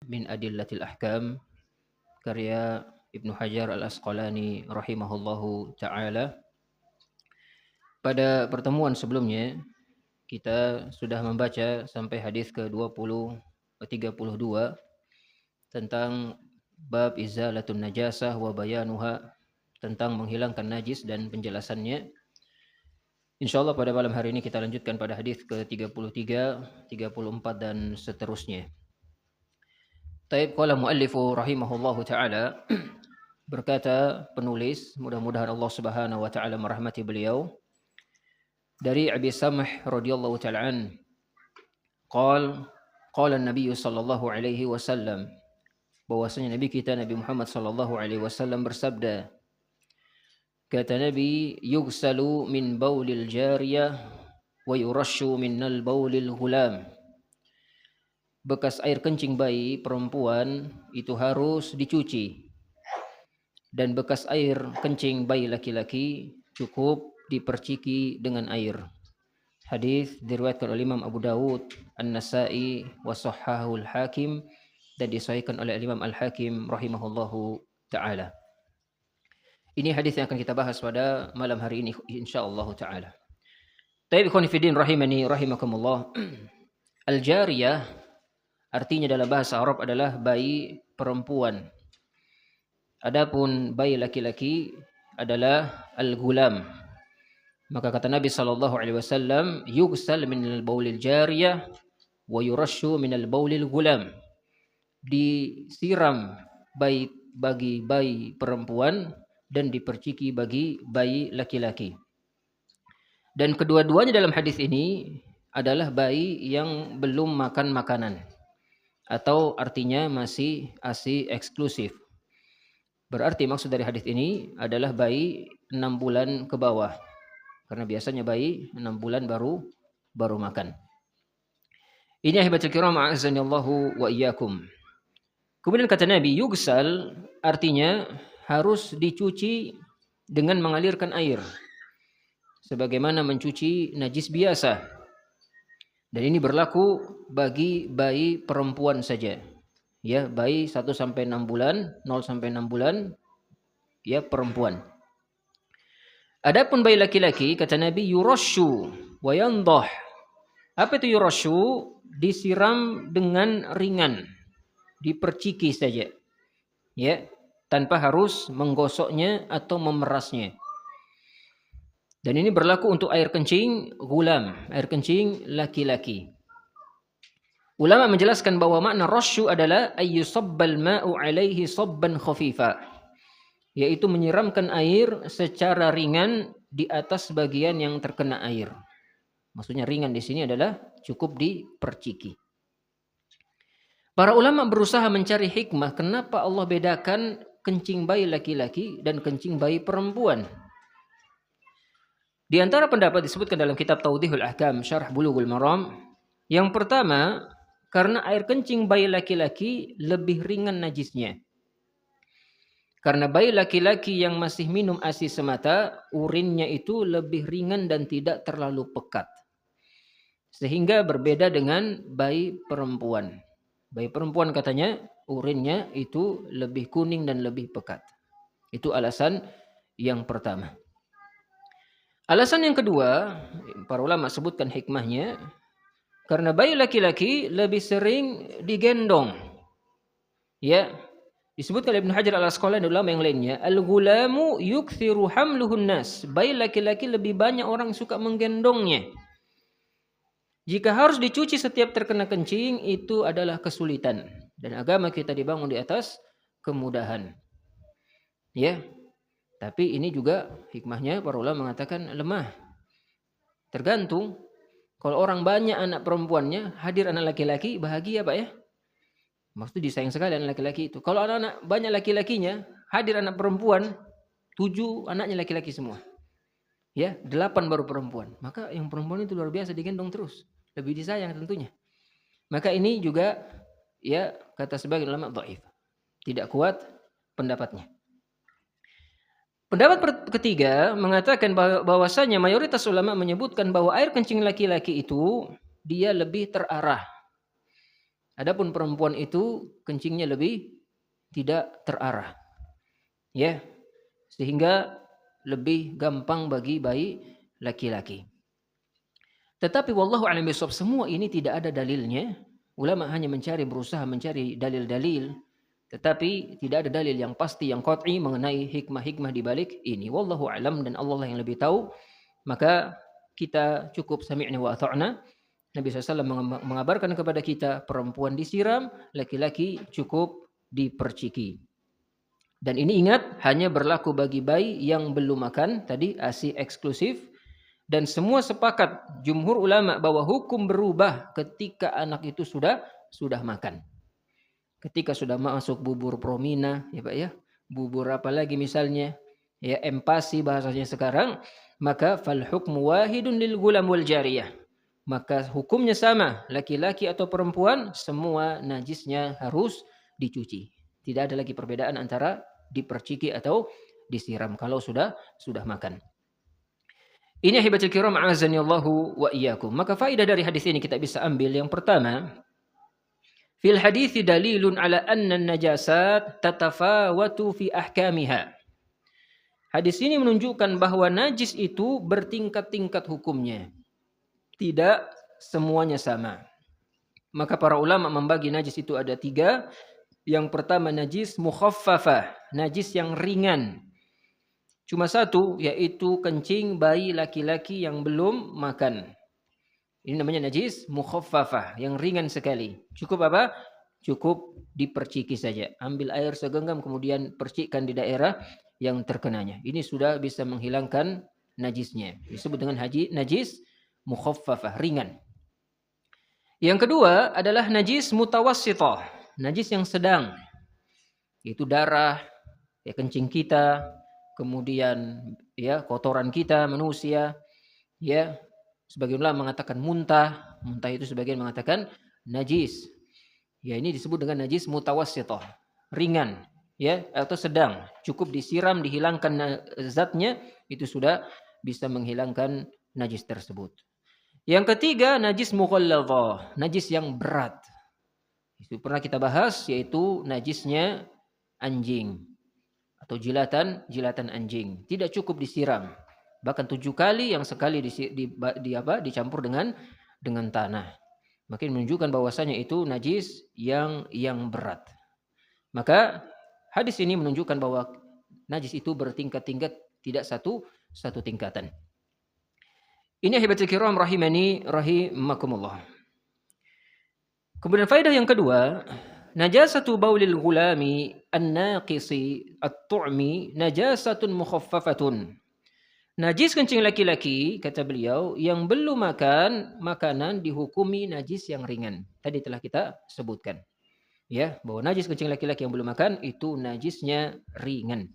min Adillatil Ahkam karya Ibnu Hajar Al-Asqalani rahimahullahu taala. Pada pertemuan sebelumnya kita sudah membaca sampai hadis ke-32 tentang bab izalatun najasah wa bayanuha, tentang menghilangkan najis dan penjelasannya. Insyaallah pada malam hari ini kita lanjutkan pada hadis ke-33, 34 dan seterusnya. Taib qala muallifu rahimahullahu taala, berkata penulis, mudah-mudahan Allah Subhanahu wa taala merahmati beliau, dari Abi Samh radhiyallahu taala an, qala an-nabiy sallallahu alaihi wasallam, bahwasanya nabi kita Nabi Muhammad sallallahu alaihi wasallam bersabda, kata Nabi, yughsalu min baulil jariyah wa yurashu minnal baulil ghulam. Bekas air kencing bayi perempuan itu harus dicuci, dan bekas air kencing bayi laki-laki cukup diperciki dengan air. Hadis diriwayatkan oleh Imam Abu Dawud, An-Nasa'i wa Shahhahul Hakim, dan disahihkan oleh Imam Al-Hakim rahimahullahu taala. Ini hadis yang akan kita bahas pada malam hari ini insyaallah taala. Taib ikhwan fillah rahimani rahimakumullah. Al-jariyah artinya dalam bahasa Arab adalah bayi perempuan. Adapun bayi laki-laki adalah al-gulam. Maka kata Nabi sallallahu alaihi wasallam, yughsal minal baulil jariyah wa yurashu minal baulil gulam. Disiram bagi bayi perempuan dan diperciki bagi bayi laki-laki. Dan kedua-duanya dalam hadis ini adalah bayi yang belum makan makanan, atau artinya masih ASI eksklusif. Berarti maksud dari hadis ini adalah bayi 6 bulan ke bawah. Karena biasanya bayi 6 bulan baru makan. Ini ahibatul kiram, a'azzanillahu wa iyyakum. Kemudian kata Nabi, yughsal artinya harus dicuci dengan mengalirkan air, sebagaimana mencuci najis biasa. Dan ini berlaku bagi bayi perempuan saja. Ya, bayi 1 sampai 6 bulan, 0 sampai 6 bulan, ya perempuan. Adapun bayi laki-laki, kata Nabi, yurashu wa yandah. Apa itu yurashu? Disiram dengan ringan, diperciki saja. Ya, tanpa harus menggosoknya atau memerasnya. Dan ini berlaku untuk air kencing gulam, air kencing laki-laki. Ulama menjelaskan bahwa makna rasyu adalah ayyusabbal ma'u alaihi sabban khafifa, yaitu menyiramkan air secara ringan di atas bagian yang terkena air. Maksudnya ringan di sini adalah cukup diperciki. Para ulama berusaha mencari hikmah kenapa Allah bedakan kencing bayi laki-laki dan kencing bayi perempuan. Di antara pendapat disebutkan dalam kitab Tawdihul Ahkam Syarh Bulughul Maram, yang pertama, karena air kencing bayi laki-laki lebih ringan najisnya. Karena bayi laki-laki yang masih minum ASI semata, urinnya itu lebih ringan dan tidak terlalu pekat. Sehingga berbeda dengan bayi perempuan. Bayi perempuan katanya urinnya itu lebih kuning dan lebih pekat. Itu alasan yang pertama. Alasan yang kedua, para ulama sebutkan hikmahnya, karena bayi laki-laki lebih sering digendong. Ya, disebutkan oleh Ibnu Hajar Al-Asqalani dan ulama yang lainnya, al-ghulamu yukthiru hamluhun nas. Bayi laki-laki lebih banyak orang suka menggendongnya. Jika harus dicuci setiap terkena kencing, itu adalah kesulitan. Dan agama kita dibangun di atas kemudahan. Ya, tapi ini juga hikmahnya para ulama mengatakan lemah. Tergantung. Kalau orang banyak anak perempuannya, hadir anak laki-laki, bahagia Pak ya. Maksudnya disayang sekali anak laki-laki itu. Kalau anak banyak laki-lakinya, hadir anak perempuan, 7 anaknya laki-laki semua. Ya, 8 baru perempuan. Maka yang perempuan itu luar biasa digendong terus. Lebih disayang tentunya. Maka ini juga, ya kata sebagian ulama dhaif. Tidak kuat pendapatnya. Pendapat ketiga mengatakan bahwasanya mayoritas ulama menyebutkan bahwa air kencing laki-laki itu dia lebih terarah. Adapun perempuan itu kencingnya lebih tidak terarah. Ya. Sehingga lebih gampang bagi bayi laki-laki. Tetapi wallahu a'lam bishawab, semua ini tidak ada dalilnya. Ulama hanya berusaha mencari dalil-dalil, tetapi tidak ada dalil yang pasti yang qat'i mengenai hikmah-hikmah di balik ini. Wallahu a'lam, dan Allah yang lebih tahu. Maka kita cukup sami'na wa ata'na. Nabi SAW mengabarkan kepada kita perempuan disiram, laki-laki cukup diperciki. Dan ini ingat, hanya berlaku bagi bayi yang belum makan, tadi ASI eksklusif. Dan semua sepakat jumhur ulama bahwa hukum berubah ketika anak itu sudah makan. Ketika sudah masuk bubur promina, ya Pak ya, bubur apa lagi misalnya, ya empasi bahasanya sekarang, maka fal hukmu wahidun lil gulam wal jariyah. Maka hukumnya sama, laki-laki atau perempuan, semua najisnya harus dicuci. Tidak ada lagi perbedaan antara diperciki atau disiram kalau sudah makan. Ini ahibatul kiram, a'azanillahu wa iyyakum. Maka faedah dari hadis ini kita bisa ambil yang pertama, fil hadithi dalilun ala anna najasat tatafawatu fi ahkamiha. Hadis ini menunjukkan bahwa najis itu bertingkat-tingkat hukumnya. Tidak semuanya sama. Maka para ulama membagi najis itu ada 3. Yang pertama najis mukhaffafah, najis yang ringan. Cuma satu, yaitu kencing bayi laki-laki yang belum makan. Ini namanya najis mukhaffafah, yang ringan sekali. Cukup apa? Cukup diperciki saja. Ambil air segenggam kemudian percikkan di daerah yang terkenanya. Ini sudah bisa menghilangkan najisnya. Disebut dengan najis mukhaffafah, ringan. Yang kedua adalah najis mutawassithah, najis yang sedang. Itu darah, ya kencing kita, kemudian ya kotoran kita manusia, ya sebagian ulama mengatakan muntah itu sebagian mengatakan najis. Ya ini disebut dengan najis mutawassithah, ringan, ya atau sedang, cukup disiram dihilangkan zatnya, itu sudah bisa menghilangkan najis tersebut. Yang ketiga najis mughalladzah, najis yang berat. Itu pernah kita bahas, yaitu najisnya anjing atau jilatan anjing. Tidak cukup disiram, bahkan 7 kali, yang sekali dicampur dengan tanah. Makin menunjukkan bahwasanya itu najis yang berat. Maka hadis ini menunjukkan bahwa najis itu bertingkat-tingkat, tidak satu tingkatan. Ini ahibatul kiram rahimani rahimakumullah. Kemudian faedah yang kedua, najasatu baulil gulami an-naqisi at-tu'mi najasatun mukhaffafatun. Najis kencing laki-laki, kata beliau, yang belum makan makanan dihukumi najis yang ringan. Tadi telah kita sebutkan, ya, bahwa najis kencing laki-laki yang belum makan itu najisnya ringan.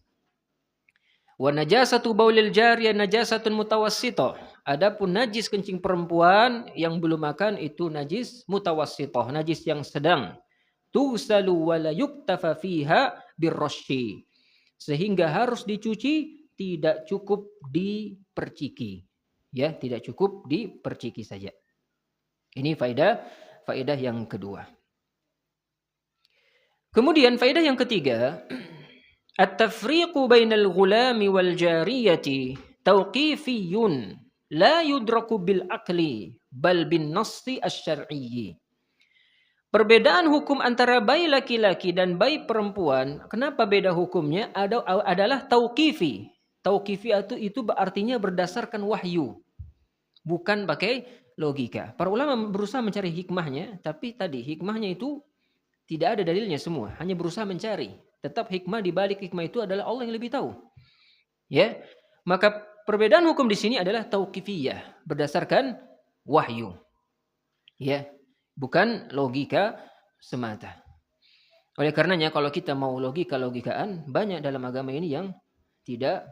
Wa najasatu baulil jariyah najasatun mutawassithah. Adapun najis kencing perempuan yang belum makan itu najis mutawassithah, najis yang sedang. Tusalu wa la yuktafa fiha birrasyi. Sehingga harus dicuci, tidak cukup diperciki. Ya, tidak cukup diperciki saja. Ini faedah yang kedua. Kemudian faedah yang ketiga, at-tafriqu bainal ghulami wal jariyati tauqifiyyun la yudraku bil aqli bal bin nassi asy-syar'i. Perbedaan hukum antara bayi laki-laki dan bayi perempuan, kenapa beda hukumnya? Adalah tauqifi. Tauqifi itu artinya berdasarkan wahyu, bukan pakai logika. Para ulama berusaha mencari hikmahnya, tapi tadi hikmahnya itu tidak ada dalilnya semua, hanya berusaha mencari. Tetap hikmah di balik hikmah itu adalah Allah yang lebih tahu. Ya, maka perbedaan hukum di sini adalah tauqifiyah, berdasarkan wahyu. Ya, bukan logika semata. Oleh karenanya kalau kita mau logika-logikaan, banyak dalam agama ini yang tidak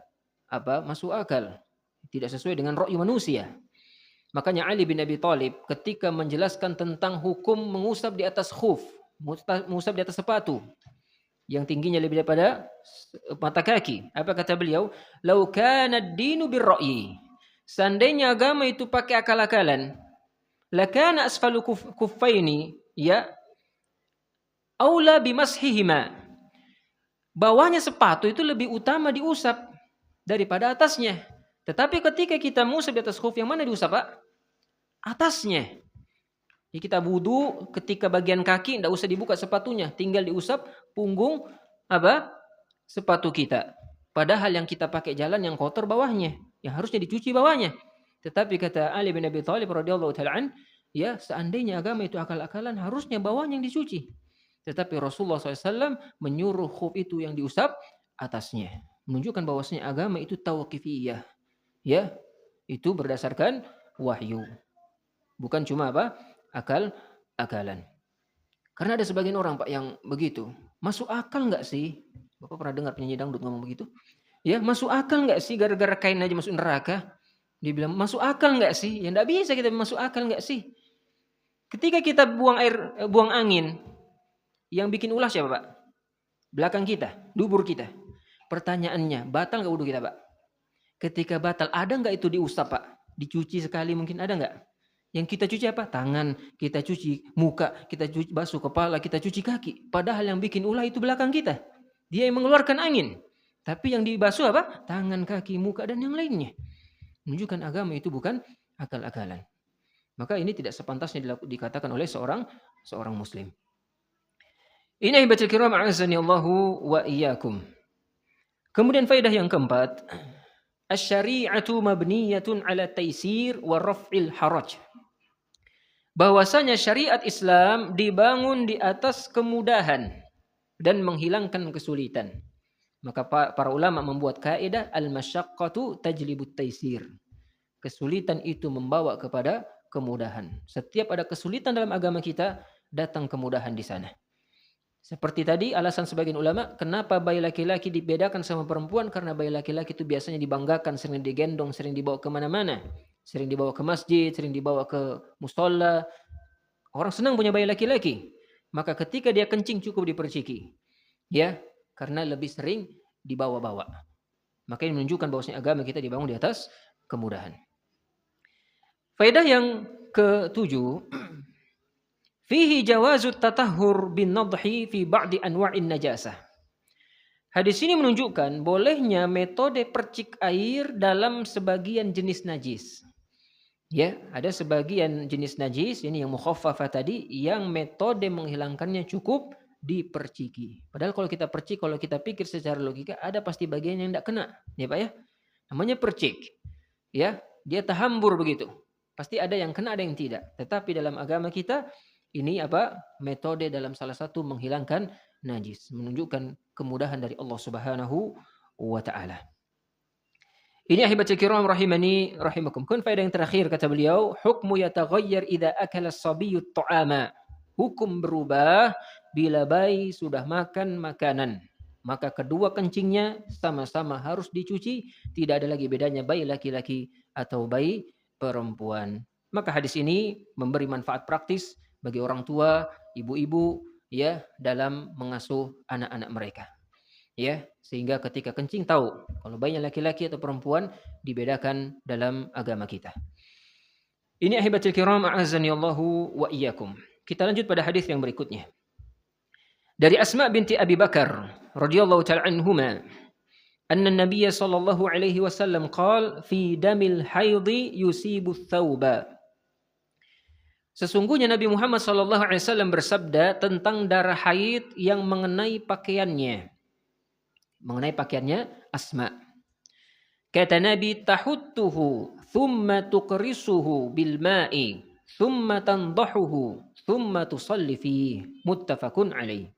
masuk akal, tidak sesuai dengan ra'yu manusia. Makanya Ali bin Abi Thalib ketika menjelaskan tentang hukum mengusap di atas khuf, mengusap di atas sepatu yang tingginya lebih daripada mata kaki, apa kata beliau? Lau kana ad-dinu bir-ra'yi. Seandainya agama itu pakai akal-akalan, lakana asfalu kuffaini, ya, aula bimashihima. Bawahnya sepatu itu lebih utama diusap daripada atasnya. Tetapi ketika kita mengusap di atas khuf, yang mana diusap, Pak? Atasnya. Jadi kita wudu, ketika bagian kaki tidak usah dibuka sepatunya, tinggal diusap punggung sepatu kita. Padahal yang kita pakai jalan yang kotor bawahnya, yang harusnya dicuci bawahnya. Tetapi kata Ali bin Abi Thalib radhiyallahu taala ya, seandainya agama itu akal-akalan, harusnya bawahnya yang dicuci. Tetapi Rasulullah SAW menyuruh khuf itu yang diusap atasnya, menunjukkan bahwasanya agama itu tauqifiyah, ya, itu berdasarkan wahyu, bukan cuma akal-akalan. Karena ada sebagian orang, Pak, yang begitu. Masuk akal nggak sih? Bapak pernah dengar penyanyi dangdut ngomong begitu? Ya, masuk akal nggak sih gara-gara kain aja masuk neraka? Dia bilang, masuk akal nggak sih? Ya nggak bisa kita masuk akal nggak sih? Ketika kita buang angin, yang bikin ulah siapa, Pak? Belakang kita, dubur kita. Pertanyaannya, batal nggak wudu kita, Pak? Ketika batal, ada nggak itu diusap, Pak? Dicuci sekali mungkin ada nggak? Yang kita cuci apa? Tangan, kita cuci muka, kita cuci basuh kepala, kita cuci kaki. Padahal yang bikin ulah itu belakang kita. Dia yang mengeluarkan angin. Tapi yang dibasuh apa? Tangan, kaki, muka, dan yang lainnya. Menunjukkan agama itu bukan akal-akalan. Maka ini tidak sepantasnya dikatakan oleh seorang muslim. Ini ahibatul kiram, a'azzani Allahu wa iyyakum. Kemudian faedah yang keempat, asy-syari'atu mabniyatun 'ala taysir wa raf'il haraj. Bahwasanya syariat Islam dibangun di atas kemudahan dan menghilangkan kesulitan. Maka para ulama membuat kaidah al-masyaqqatu tajlibut taysir. Kesulitan itu membawa kepada kemudahan. Setiap ada kesulitan dalam agama kita, datang kemudahan di sana. Seperti tadi alasan sebagian ulama, kenapa bayi laki-laki dibedakan sama perempuan? Karena bayi laki-laki itu biasanya dibanggakan, sering digendong, sering dibawa kemana-mana. Sering dibawa ke masjid, sering dibawa ke musola. Orang senang punya bayi laki-laki. Maka ketika dia kencing cukup diperciki. Ya, karena lebih sering dibawa-bawa. Maka ini menunjukkan bahwasanya agama kita dibangun di atas kemudahan. Faedah yang ketujuh, fihi jawazut tatahhur bin nadhi fi ba'di anwa'in najasah. Hadis ini menunjukkan bolehnya metode percik air dalam sebagian jenis najis. Ya, ada sebagian jenis najis ini yang mukhaffafah tadi yang metode menghilangkannya cukup diperciki. Padahal kalau kita percik, kalau kita pikir secara logika ada pasti bagian yang tidak kena, ya Pak ya. Namanya percik. Ya, dia tahambur begitu. Pasti ada yang kena, ada yang tidak. Tetapi dalam agama kita ini metode dalam salah satu menghilangkan najis, menunjukkan kemudahan dari Allah Subhanahu wa taala. Ini ahibatul kiram rahimani rahimakum. Kun faedah yang terakhir kata beliau, hukmu yataghayyar idza akala as-sabiyyu at-ta'ama. Hukum berubah bila bayi sudah makan makanan. Maka kedua kencingnya sama-sama harus dicuci, tidak ada lagi bedanya bayi laki-laki atau bayi perempuan. Maka hadis ini memberi manfaat praktis bagi orang tua, ibu-ibu ya dalam mengasuh anak-anak mereka. Ya, sehingga ketika kencing tahu kalau bayinya laki-laki atau perempuan dibedakan dalam agama kita. Ini ahibatul kiram, a'azzani Allahu wa iyyakum. Kita lanjut pada hadis yang berikutnya. Dari Asma binti Abi Bakar radhiyallahu ta'ala anhuma, anna an-nabiy sallallahu alaihi wasallam qala fi damil haidhi yusibu thawba. Sesungguhnya Nabi Muhammad sallallahu alaihi wasallam bersabda tentang darah haid yang mengenai pakaiannya. Mengenai pakaiannya Asma. Kata Nabi, tahuttuhu thumma tuqrisuhu bil ma'i thumma tandahuhu thumma tusalli fihi, muttafaqun alaih.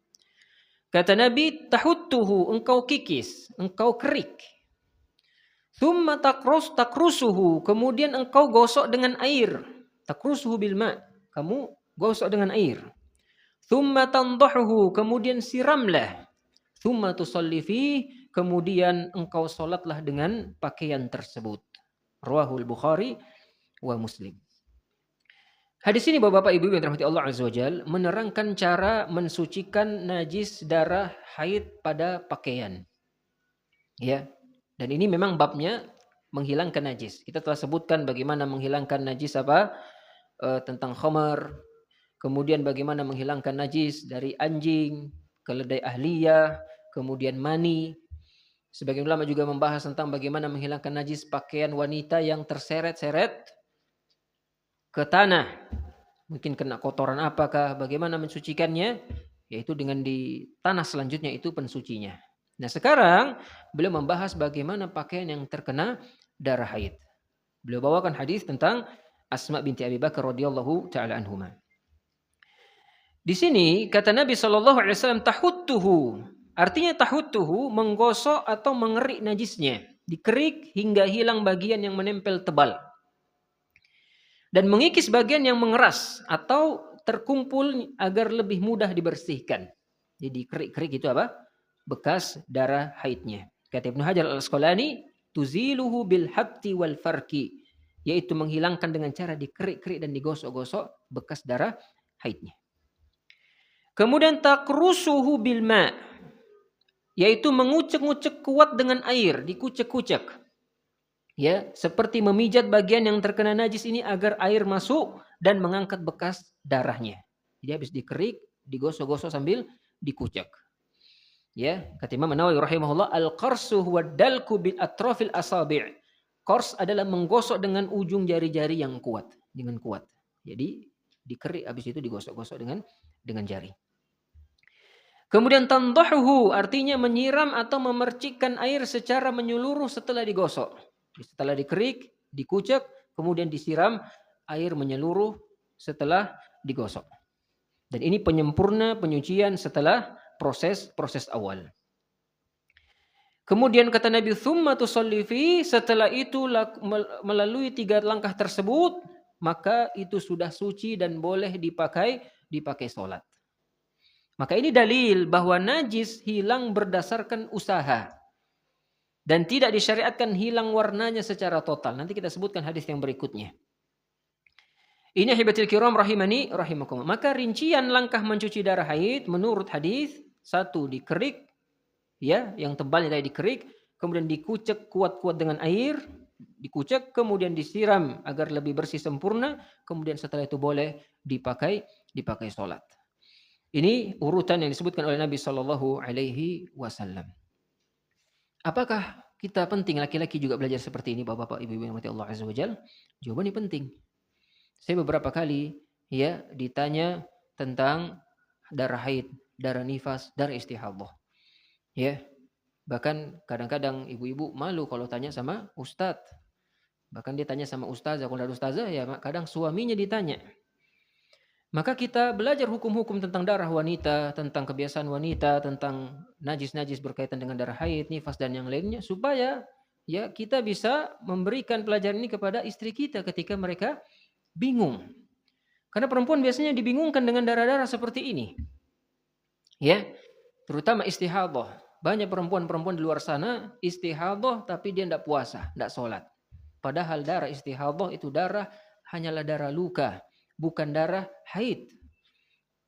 Kata Nabi, tahuttuhu, engkau kikis, engkau kerik. Thumma takrusuhu, kemudian engkau gosok dengan air. Takrusuhu bil ma', kamu gosok dengan air. Thumma tandahuhu, kemudian siramlah. Thumma tusalli fihi, kemudian engkau solatlah dengan pakaian tersebut. Rawahul Bukhari wa Muslim. Hadis ini Bapak Ibu yang dirahmati Allah Azza wa Jalla menerangkan cara mensucikan najis darah haid pada pakaian. Ya. Dan ini memang babnya menghilangkan najis. Kita telah sebutkan bagaimana menghilangkan najis tentang khamar, kemudian bagaimana menghilangkan najis dari anjing, keledai ahliyah, kemudian mani. Sebagian ulama juga membahas tentang bagaimana menghilangkan najis pakaian wanita yang terseret-seret ke tanah. Mungkin kena kotoran apakah, bagaimana mensucikannya, yaitu dengan di tanah selanjutnya itu pensucinya. Nah sekarang beliau membahas bagaimana pakaian yang terkena darah haid. Beliau bawakan hadis tentang Asma binti Abi Bakar radhiyallahu taala anhuma. Di sini kata Nabi SAW tahuttuhu. Artinya tahuttuhu menggosok atau mengerik najisnya. Dikerik hingga hilang bagian yang menempel tebal. Dan mengikis bagian yang mengeras atau terkumpul agar lebih mudah dibersihkan. Jadi kerik-kerik itu apa? Bekas darah haidnya. Kata Ibnu Hajar Al-Asqalani, tuziluhu bil habti wal farki. Yaitu menghilangkan dengan cara dikerik-kerik dan digosok-gosok bekas darah haidnya. Kemudian takrusuhu bil ma, yaitu mengucek-ngucek kuat dengan air, dikucek-kucek. Ya, seperti memijat bagian yang terkena najis ini agar air masuk dan mengangkat bekas darahnya. Jadi habis dikerik, digosok-gosok sambil dikucek. Ya, kata Imam Nawawi rahimahullah, al-qarsu huwa dalku bil atrafil asabi'. Qars adalah menggosok dengan ujung jari-jari yang kuat, dengan kuat. Jadi dikerik habis itu digosok-gosok dengan jari. Kemudian tandahuhu artinya menyiram atau memercikkan air secara menyeluruh setelah digosok. Setelah dikerik, dikucek, kemudian disiram air menyeluruh setelah digosok. Dan ini penyempurna penyucian setelah proses awal. Kemudian kata Nabi tsumma tusalli fi, setelah itu melalui 3 langkah tersebut, maka itu sudah suci dan boleh dipakai salat. Maka ini dalil bahwa najis hilang berdasarkan usaha. Dan tidak disyariatkan hilang warnanya secara total. Nanti kita sebutkan hadis yang berikutnya. Ini hibatil kiram rahimani rahimakumullah. Maka rincian langkah mencuci darah haid menurut hadis, 1 dikerik, ya, yang tebalnya tadi dikerik, kemudian dikucek kuat-kuat dengan air, dikucek, kemudian disiram agar lebih bersih sempurna, kemudian setelah itu boleh dipakai sholat. Ini urutan yang disebutkan oleh Nabi Shallallahu Alaihi Wasallam. Apakah kita penting laki-laki juga belajar seperti ini, bapak-bapak, ibu-ibu yang mati Allah Azza wa Jalla? Jawabannya penting. Saya beberapa kali ya ditanya tentang darah haid, darah nifas, darah istihadhah. Ya. Bahkan kadang-kadang ibu-ibu malu kalau tanya sama ustadz. Bahkan dia tanya sama ustazah, kalau ada ustazah ya kadang suaminya ditanya. Maka kita belajar hukum-hukum tentang darah wanita, tentang kebiasaan wanita, tentang najis-najis berkaitan dengan darah haid, nifas dan yang lainnya, supaya ya kita bisa memberikan pelajaran ini kepada istri kita ketika mereka bingung. Karena perempuan biasanya dibingungkan dengan darah-darah seperti ini. Ya, terutama istihadhah. Banyak perempuan-perempuan di luar sana istihadhah tapi dia tidak puasa, tidak sholat. Padahal darah istihadhah itu hanyalah darah luka, bukan darah haid.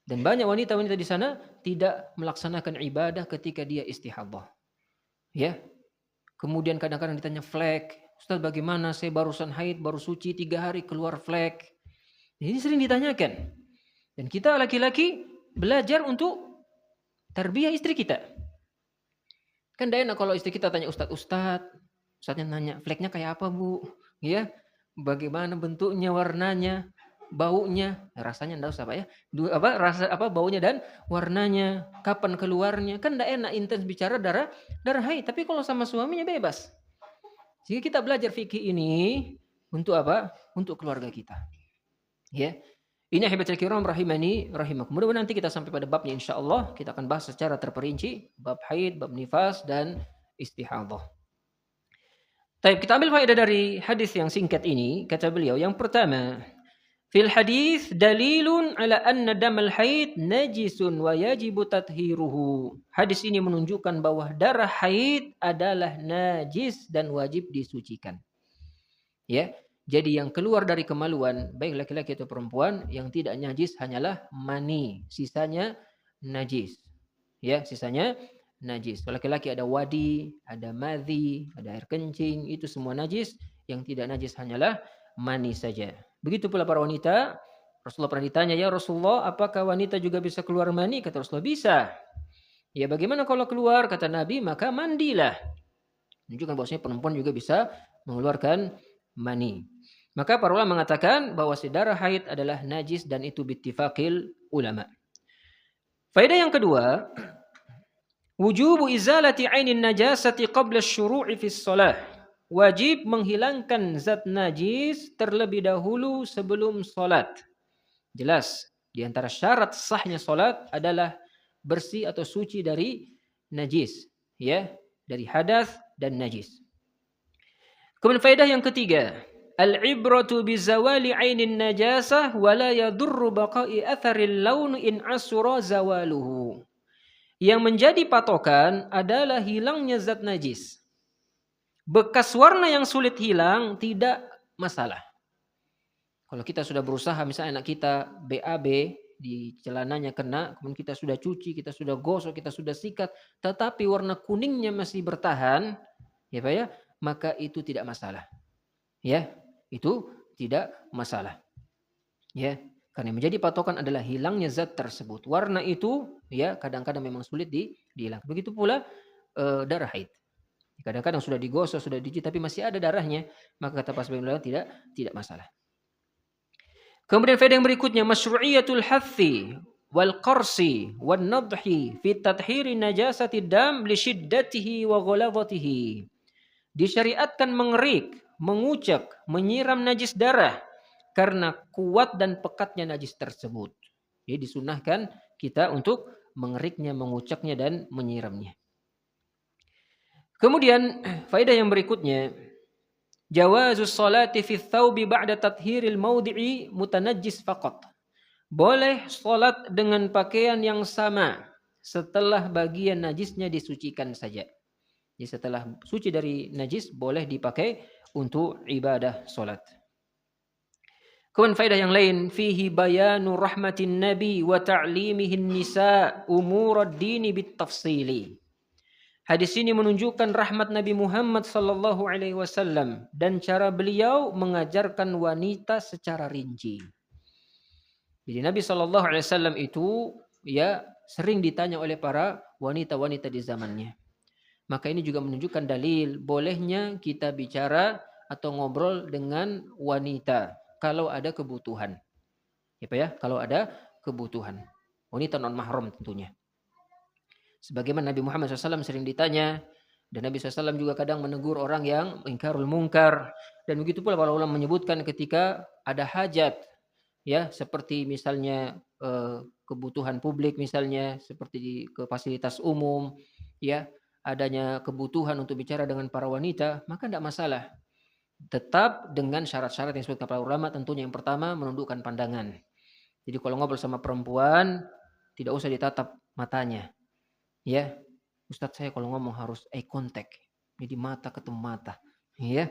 Dan banyak wanita-wanita di sana tidak melaksanakan ibadah ketika dia istihadhah. Ya. Kemudian kadang-kadang ditanya flek, Ustaz bagaimana saya barusan haid, baru suci 3 hari keluar flek. Ini sering ditanyakan. Dan kita laki-laki belajar untuk tarbiyah istri kita. Kan tidak enak kalau istri kita tanya Ustaznya nanya fleknya kayak apa bu? Ya, bagaimana bentuknya, warnanya, baunya, rasanya enggak usah Pak ya. Baunya dan warnanya, kapan keluarnya. Kan enggak enak intens bicara darah haid, tapi kalau sama suaminya bebas. Jadi kita belajar fikih ini untuk apa? Untuk keluarga kita. Ya. Ini hibatul kiram rahimani rahimakum. Mudah-mudahan nanti kita sampai pada babnya insyaallah kita akan bahas secara terperinci bab haid, bab nifas dan istihadhah. Baik, kita ambil faedah dari hadis yang singkat ini. Kata beliau, yang pertama, fil hadis dalilun ala anna damal haid najisun wa yajibu tathiruhu. Hadis ini menunjukkan bahwa darah haid adalah najis dan wajib disucikan. Ya, jadi yang keluar dari kemaluan, baik laki-laki atau perempuan, yang tidak najis hanyalah mani, sisanya najis. Ya, sisanya najis. Kalau laki-laki ada wadi, ada madhi, ada air kencing, itu semua najis. Yang tidak najis hanyalah mani saja. Begitu pula para wanita, Rasulullah pernah ditanya, "Ya Rasulullah, apakah wanita juga bisa keluar mani?" Kata Rasulullah, "Bisa." "Ya bagaimana kalau keluar?" Kata Nabi, "Maka mandilah." Menunjukkan bahwasanya perempuan juga bisa mengeluarkan mani. Maka para ulama mengatakan bahwa darah haid adalah najis dan itu bittifaqil ulama. Faedah yang kedua, wujubu izalati ainin najasati qabla syuru'i fis shalah. Wajib menghilangkan zat najis terlebih dahulu sebelum salat. Jelas, di antara syarat sahnya salat adalah bersih atau suci dari najis, ya, dari hadas dan najis. Kemudian faedah yang ketiga, al-ibratu bizawali ainin najasah wa la yadurru baqa'i atharil laun in asura zawaluhu. Yang menjadi patokan adalah hilangnya zat najis. Bekas warna yang sulit hilang tidak masalah. Kalau kita sudah berusaha, misalnya anak kita BAB di celananya kena, kemudian kita sudah cuci, kita sudah gosok, kita sudah sikat, tetapi warna kuningnya masih bertahan, ya Pak ya, maka itu tidak masalah. Ya, itu tidak masalah. Ya, karena yang menjadi patokan adalah hilangnya zat tersebut. Warna itu ya kadang-kadang memang sulit dihilangkan. Begitu pula darah haid. Kadang-kadang sudah digosok, sudah dicuci tapi masih ada darahnya, maka kata pas ulama tidak masalah. Kemudian faedah yang berikutnya, masyru'iyatul hathi wal qarsi wan nadhi fi tathhiri najasati dam li shiddatihi wa ghalazatihi. Disyariatkan mengerik, mengucek, menyiram najis darah karena kuat dan pekatnya najis tersebut. Jadi disunahkan kita untuk mengeriknya, menguceknya dan menyiramnya. Kemudian faedah yang berikutnya, jawazus salati fi thawbi ba'da tathhiril mawdi'i mutanajjis faqat. Boleh salat dengan pakaian yang sama setelah bagian najisnya disucikan saja. Jadi setelah suci dari najis boleh dipakai untuk ibadah salat. Kemudian faedah yang lain, fihi bayanu rahmatin nabi wa ta'limihin nisa umurad dini bitafsili. Hadis ini menunjukkan rahmat Nabi Muhammad sallallahu alaihi wasallam dan cara beliau mengajarkan wanita secara rinci. Jadi Nabi sallallahu alaihi wasallam itu ya sering ditanya oleh para wanita-wanita di zamannya. Maka ini juga menunjukkan dalil bolehnya kita bicara atau ngobrol dengan wanita kalau ada kebutuhan. Ya Pak ya, kalau ada kebutuhan. Wanita non mahram tentunya. Sebagaimana Nabi Muhammad SAW sering ditanya, dan Nabi SAW juga kadang menegur orang yang ingkarul mungkar. Dan begitu pula para ulama menyebutkan ketika ada hajat, ya seperti misalnya kebutuhan publik, misalnya seperti ke fasilitas umum, ya adanya kebutuhan untuk bicara dengan para wanita, maka tidak masalah. Tetap dengan syarat-syarat yang disebutkan para ulama, tentunya yang pertama menundukkan pandangan. Jadi kalau ngobrol sama perempuan, tidak usah ditatap matanya. Ya, Ustadz saya kalau ngomong harus eye contact. Jadi mata ketemu mata. Ya,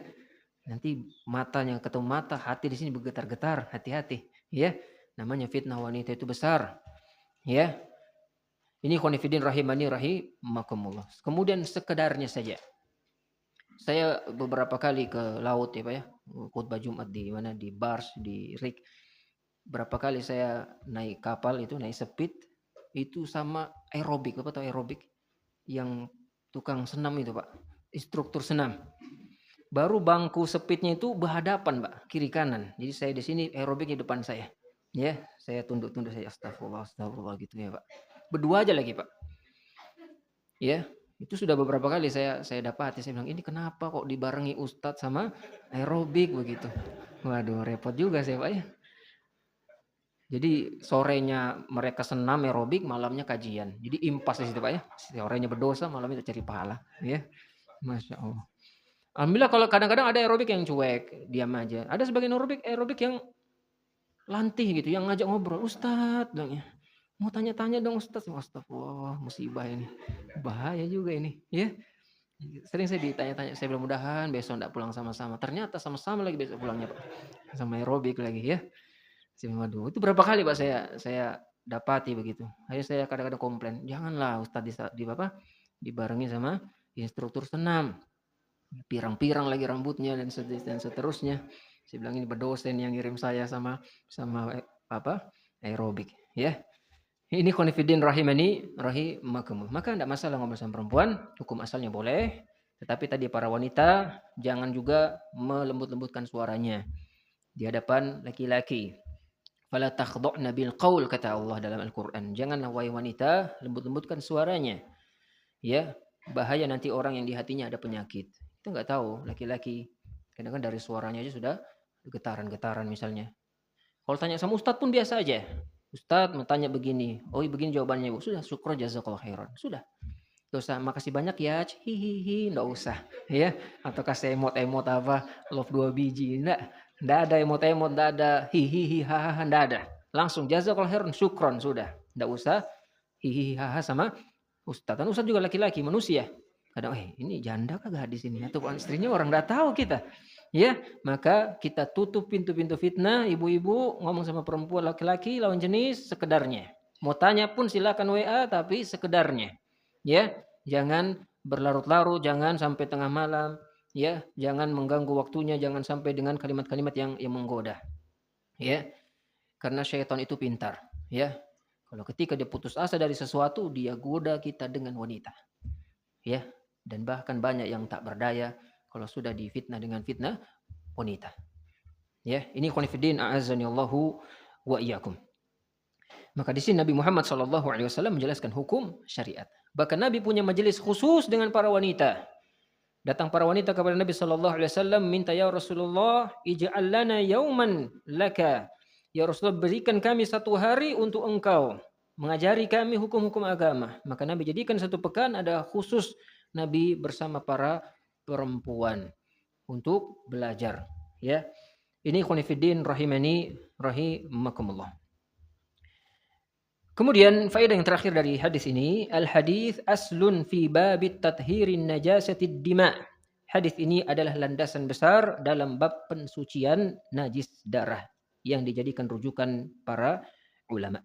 nanti matanya ketemu mata, hati di sini bergetar-getar, hati-hati. Ya, namanya fitnah wanita itu besar. Ya, ini khonifidin rahimani rahimakumullah. Kemudian sekedarnya saja. Saya beberapa kali ke laut ya Pak ya, khutbah Jumat di mana, di Bars, di Rik. Berapa kali saya naik kapal itu, naik speed, itu sama aerobik. Bapak tahu aerobik? Yang tukang senam itu Pak, instruktur senam. Baru bangku speednya itu berhadapan Pak, kiri kanan. Jadi saya di sini, aerobiknya depan saya. Ya, saya tunduk-tunduk saya astagfirullah gitu ya Pak. Berdua aja lagi Pak. Ya, itu sudah beberapa kali saya dapati. Saya bilang, ini kenapa kok dibarengi ustadz sama aerobik begitu. Waduh, repot juga saya Pak ya. Jadi sorenya mereka senam aerobik, malamnya kajian. Jadi impas di situ Pak ya. Sorenya berdosa, malamnya cari pahala. Ya, Masya Allah. Alhamdulillah kalau kadang-kadang ada aerobik yang cuek, diam aja. Ada sebagian aerobik yang lantih gitu, yang ngajak ngobrol. Ustadz, bilangnya, mau tanya-tanya dong Ustadz. Astagfirullah, musibah ini. Bahaya juga ini. Ya. Sering saya ditanya-tanya, saya bilang mudahan besok enggak pulang sama-sama. Ternyata sama-sama lagi besok pulangnya Pak. Sama aerobik lagi ya. Waduh, itu berapa kali Pak saya dapati begitu. Akhirnya saya kadang-kadang komplain, janganlah Ustadz dibarengi sama instruktur senam. Pirang-pirang lagi rambutnya dan seterusnya. Saya bilang ini berdosen yang ngirim saya sama aerobik, ya. Ini khonifidin rahimani rahimakumullah. Maka tidak masalah ngobrol sama perempuan, hukum asalnya boleh. Tetapi tadi para wanita jangan juga melembut-lembutkan suaranya di hadapan laki-laki. Fala takhdha'na bil qaul, kata Allah dalam Al-Qur'an. Janganlah wahai wanita lembut-lembutkan suaranya. Ya, bahaya nanti orang yang di hatinya ada penyakit. Kita nggak tahu laki-laki. Kadang-kadang dari suaranya aja sudah getaran-getaran misalnya. Kalau tanya sama ustadz pun biasa aja. Ustadz mau tanya begini, oh begini jawabannya Bu. Sudah, syukur jazakallahu khairan. Sudah. Gak usah makasih banyak ya, hihihi, enggak usah, ya. Atau kasih emot-emot apa, love 2 biji, enggak ada emot-emot, enggak ada hihihi, hahaha, enggak ada. Langsung jazakallahu khairan, syukron, sudah. Enggak usah hihihi, hahaha sama ustadz. Kan ustadz juga laki-laki, manusia. Kadang, ini janda kagak di sini, atau istrinya orang enggak tahu kita. Ya, maka kita tutup pintu-pintu fitnah. Ibu-ibu ngomong sama perempuan, laki-laki lawan jenis sekedarnya. Mau tanya pun silakan WA, tapi sekedarnya. Ya, jangan berlarut-larut, jangan sampai tengah malam. Ya, jangan mengganggu waktunya, jangan sampai dengan kalimat-kalimat yang menggoda. Ya, karena syaitan itu pintar. Ya, kalau ketika dia putus asa dari sesuatu, dia goda kita dengan wanita. Ya, dan bahkan banyak yang tak berdaya kalau sudah difitnah dengan fitnah wanita. Ya, ini khonifidin a'azzanillahu wa iyyakum. Maka di sini Nabi Muhammad SAW menjelaskan hukum syariat. Bahkan Nabi punya majelis khusus dengan para wanita. Datang para wanita kepada Nabi SAW minta, ya Rasulullah, ij'al lana yauman laka. Ya Rasulullah, berikan kami satu hari untuk engkau. Mengajari kami hukum-hukum agama. Maka Nabi jadikan satu pekan ada khusus Nabi bersama para perempuan untuk belajar. Ya, ini khonifidin rahimani rahimakumullah. Kemudian faedah yang terakhir dari hadis ini, al-hadis aslun fi babit tathirin najasatid dima. Hadis ini adalah landasan besar dalam bab pensucian najis darah yang dijadikan rujukan para ulama.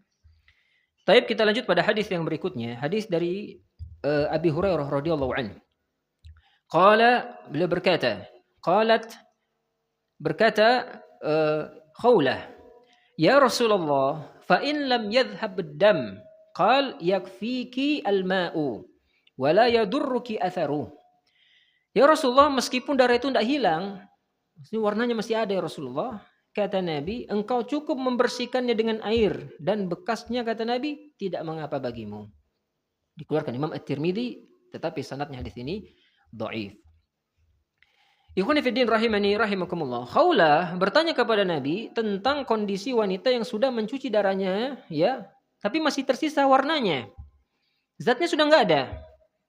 Baik, kita lanjut pada hadis yang berikutnya, hadis dari Abi Hurairah radhiyallahu anhu. Qala, beliau berkata, Khawlah, ya Rasulullah, fa in lam yadhhab ad-dam, qal yakfiki al-ma'u wa la yadurruki atharuh. Ya Rasulullah, meskipun darah itu tidak hilang, warnanya masih ada ya Rasulullah, kata Nabi, engkau cukup membersihkannya dengan air dan bekasnya, kata Nabi, tidak mengapa bagimu. Dikeluarkan Imam At-Tirmidzi, tetapi sanadnya hadis ini dhaif. Ikhwani fiddin rahimani rahimakumullah. Khawlah bertanya kepada Nabi tentang kondisi wanita yang sudah mencuci darahnya, ya, tapi masih tersisa warnanya. Zatnya sudah enggak ada.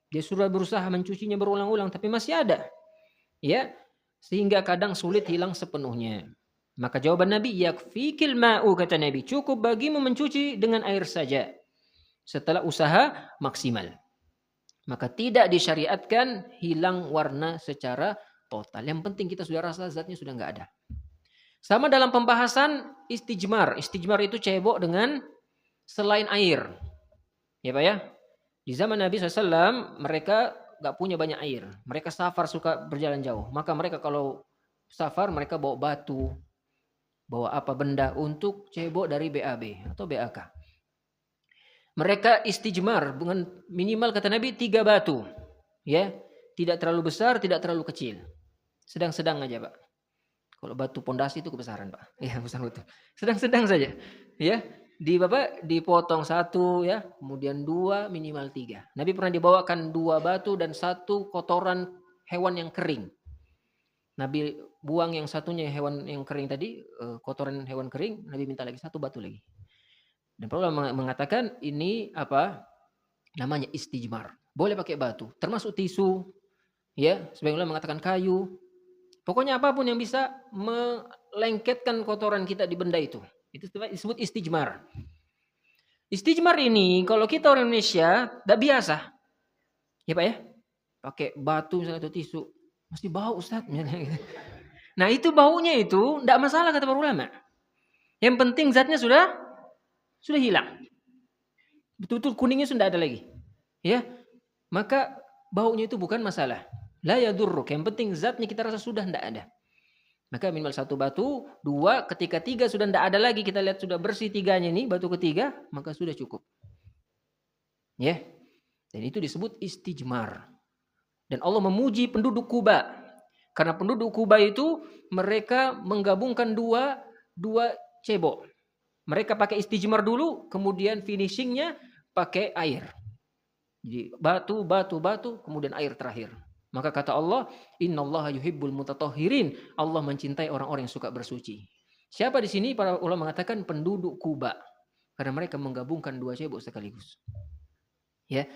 Dia sudah berusaha mencucinya berulang-ulang tapi masih ada. Ya, sehingga kadang sulit hilang sepenuhnya. Maka jawaban Nabi, yakfikil ma'u, kata Nabi, cukup bagimu mencuci dengan air saja setelah usaha maksimal. Maka tidak disyariatkan hilang warna secara total. Yang penting kita sudah rasa zatnya sudah enggak ada. Sama dalam pembahasan istijmar. Istijmar itu cebok dengan selain air. Ya Pak ya. Di zaman Nabi SAW mereka enggak punya banyak air. Mereka safar, suka berjalan jauh. Maka mereka kalau safar mereka bawa batu. Bawa apa benda untuk cebok dari BAB atau BAK. Mereka istijmar dengan minimal kata Nabi 3 batu. Ya, tidak terlalu besar, tidak terlalu kecil. Sedang-sedang aja, Pak. Kalau batu pondasi itu kebesaran, Pak. Ya, besar betul. Sedang-sedang saja. Ya, dipotong 1 ya, kemudian 2, minimal 3. Nabi pernah dibawakan 2 batu dan 1 kotoran hewan yang kering. Nabi buang yang satunya hewan yang kering tadi, kotoran hewan kering, Nabi minta lagi 1 batu lagi. Dan para ulama mengatakan ini apa? Namanya istijmar. Boleh pakai batu, termasuk tisu, ya. Sebagian ulama mengatakan kayu. Pokoknya apapun yang bisa melengketkan kotoran kita di benda itu. Itu disebut istijmar. Istijmar ini kalau kita orang Indonesia tidak biasa. Ya Pak ya? Pakai batu misalnya atau tisu, mesti bau Ustaz. Nah, itu baunya itu tidak masalah kata para ulama. Yang penting zatnya sudah hilang. Betul-betul kuningnya sudah ada lagi. Ya. Maka baunya itu bukan masalah. La yadurruk. Yang penting zatnya kita rasa sudah tidak ada. Maka minimal 1 batu, 2, ketika 3 sudah tidak ada lagi, kita lihat sudah bersih 3-nya ini, batu ketiga, maka sudah cukup. Ya. Dan itu disebut istijmar. Dan Allah memuji penduduk Kuba. Karena penduduk Kuba itu mereka menggabungkan dua cebok. Mereka pakai istijmar dulu, kemudian finishingnya pakai air. Jadi batu, kemudian air terakhir. Maka kata Allah, innallaha yuhibbul mutatahhirin. Allah mencintai orang-orang yang suka bersuci. Siapa di sini? Para ulama mengatakan penduduk Kuba. Karena mereka menggabungkan 2 cebok sekaligus. Ya.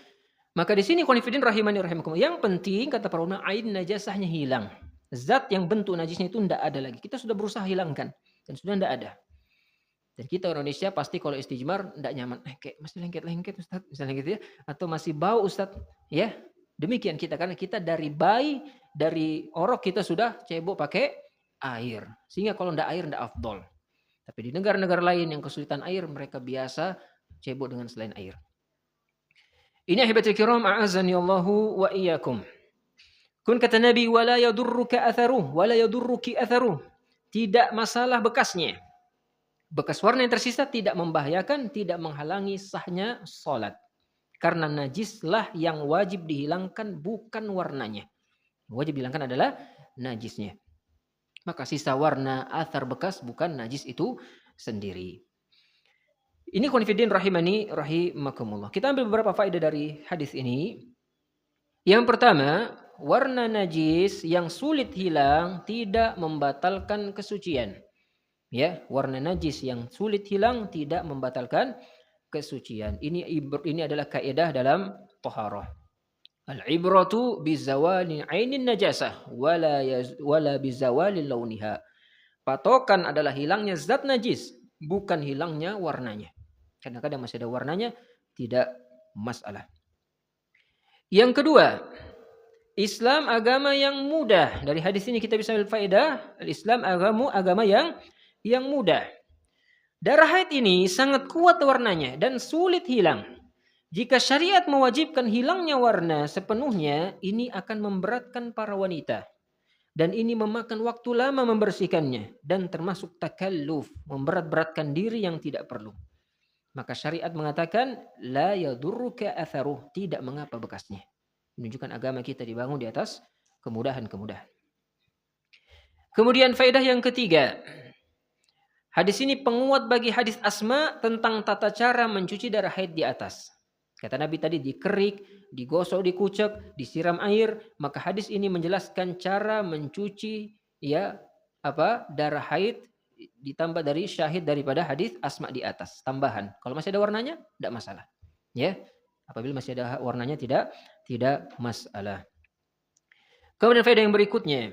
Maka di sini khonifidin rahimani rahimakumullah. Yang penting kata para ulama, ain najasahnya hilang. Zat yang bentuk najisnya itu tidak ada lagi. Kita sudah berusaha hilangkan dan sudah tidak ada. Dan kita orang Indonesia pasti kalau istijmar tidak nyaman. Kayak masih lengket-lengket Ustaz, misalnya gitu ya. Atau masih bau Ustaz, ya. Demikian kita, karena kita dari bayi, dari orok kita sudah cebok pakai air. Sehingga kalau tidak air tidak afdol. Tapi di negara-negara lain yang kesulitan air, mereka biasa cebok dengan selain air. Ini ahibatul kiram, a'azani Allahu wa iyyakum. Kun kata Nabi, wala yadurruka atharuh, wala yadurruki atharuh. Tidak masalah bekasnya. Bekas warna yang tersisa tidak membahayakan, tidak menghalangi sahnya salat. Karena najislah yang wajib dihilangkan, bukan warnanya. Wajib dihilangkan adalah najisnya. Maka sisa warna, athar bekas, bukan najis itu sendiri. Ini khonifidin rahimani rahimakumullah. Kita ambil beberapa faedah dari hadis ini. Yang pertama, warna najis yang sulit hilang tidak membatalkan kesucian. Ya, warna najis yang sulit hilang tidak membatalkan kesucian. Ini adalah kaidah dalam taharah. Al-ibratu bizawali 'ainin najasah wala bizawali launiha. Patokan adalah hilangnya zat najis, bukan hilangnya warnanya. Kadang-kadang masih ada warnanya, tidak masalah. Yang kedua, Islam agama yang mudah. Dari hadis ini kita bisa ambil faedah, Islam agama yang mudah. Darah haid ini sangat kuat warnanya dan sulit hilang. Jika syariat mewajibkan hilangnya warna sepenuhnya, ini akan memberatkan para wanita. Dan ini memakan waktu lama membersihkannya. Dan termasuk takalluf, memberat-beratkan diri yang tidak perlu. Maka syariat mengatakan, la yadurruka atharuh, tidak mengapa bekasnya. Menunjukkan agama kita dibangun di atas kemudahan-kemudahan. Kemudian faedah yang ketiga. Hadis ini penguat bagi hadis Asma tentang tata cara mencuci darah haid di atas. Kata Nabi tadi dikerik, digosok, dikucek, disiram air, maka hadis ini menjelaskan cara mencuci darah haid ditambah dari syahid daripada hadis Asma di atas, tambahan. Kalau masih ada warnanya tidak masalah. Ya. Apabila masih ada warnanya tidak masalah. Kemudian faedah yang berikutnya.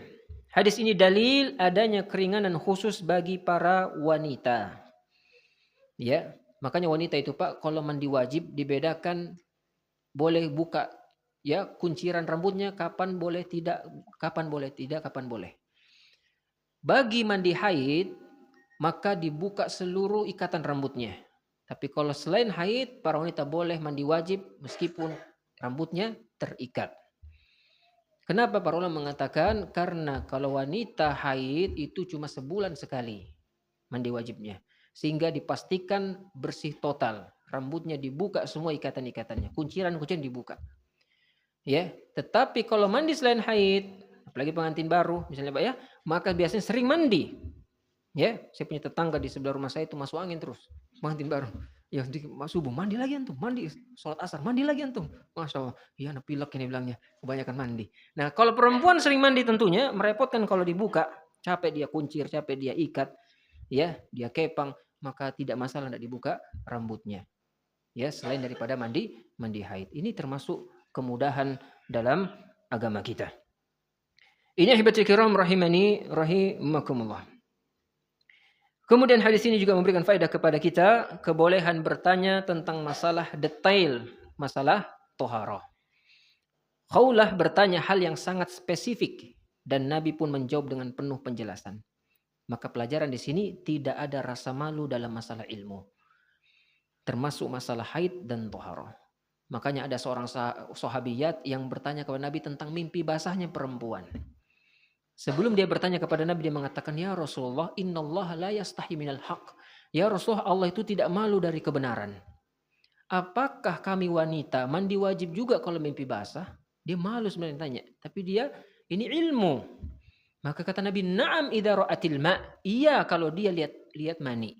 Hadis ini dalil adanya keringanan khusus bagi para wanita. Ya, makanya wanita itu Pak, kalau mandi wajib dibedakan, boleh buka ya kunciran rambutnya kapan boleh tidak, kapan boleh. Bagi mandi haid maka dibuka seluruh ikatan rambutnya. Tapi kalau selain haid, para wanita boleh mandi wajib meskipun rambutnya terikat. Kenapa para ulama mengatakan? Karena kalau wanita haid itu cuma sebulan sekali mandi wajibnya. Sehingga dipastikan bersih total. Rambutnya dibuka semua ikatan-ikatannya. Kunciran-kunciran dibuka. Ya, tetapi kalau mandi selain haid, apalagi pengantin baru misalnya Pak ya, maka biasanya sering mandi. Ya, saya punya tetangga di sebelah rumah saya itu masuk angin terus. Pengantin baru. Ya, subuh mandi lagi antum, mandi sholat asar, mandi lagi antum. Masya Allah, iya anak pilek ini bilangnya, kebanyakan mandi. Nah, kalau perempuan sering mandi tentunya merepotkan kalau dibuka, capek dia kuncir, capek dia ikat, ya, dia kepang, maka tidak masalah tidak dibuka rambutnya. Ya, selain daripada mandi haid. Ini termasuk kemudahan dalam agama kita. Ini ahibatul kiram rahimani rahimakumullah. Kemudian hadis ini juga memberikan faedah kepada kita kebolehan bertanya tentang masalah detail, masalah toharoh. Khawlah bertanya hal yang sangat spesifik dan Nabi pun menjawab dengan penuh penjelasan. Maka pelajaran di sini tidak ada rasa malu dalam masalah ilmu, termasuk masalah haid dan toharoh. Makanya ada seorang sahabiyat yang bertanya kepada Nabi tentang mimpi basahnya perempuan. Sebelum dia bertanya kepada Nabi, dia mengatakan, "Ya Rasulullah, innallaha la yastahi minal haq." Ya Rasulullah, Allah itu tidak malu dari kebenaran. Apakah kami wanita mandi wajib juga kalau mimpi basah? Dia malu sebenarnya tanya, tapi dia ini ilmu. Maka kata Nabi, "Na'am idza ra'atil ma." Iya kalau dia lihat mani.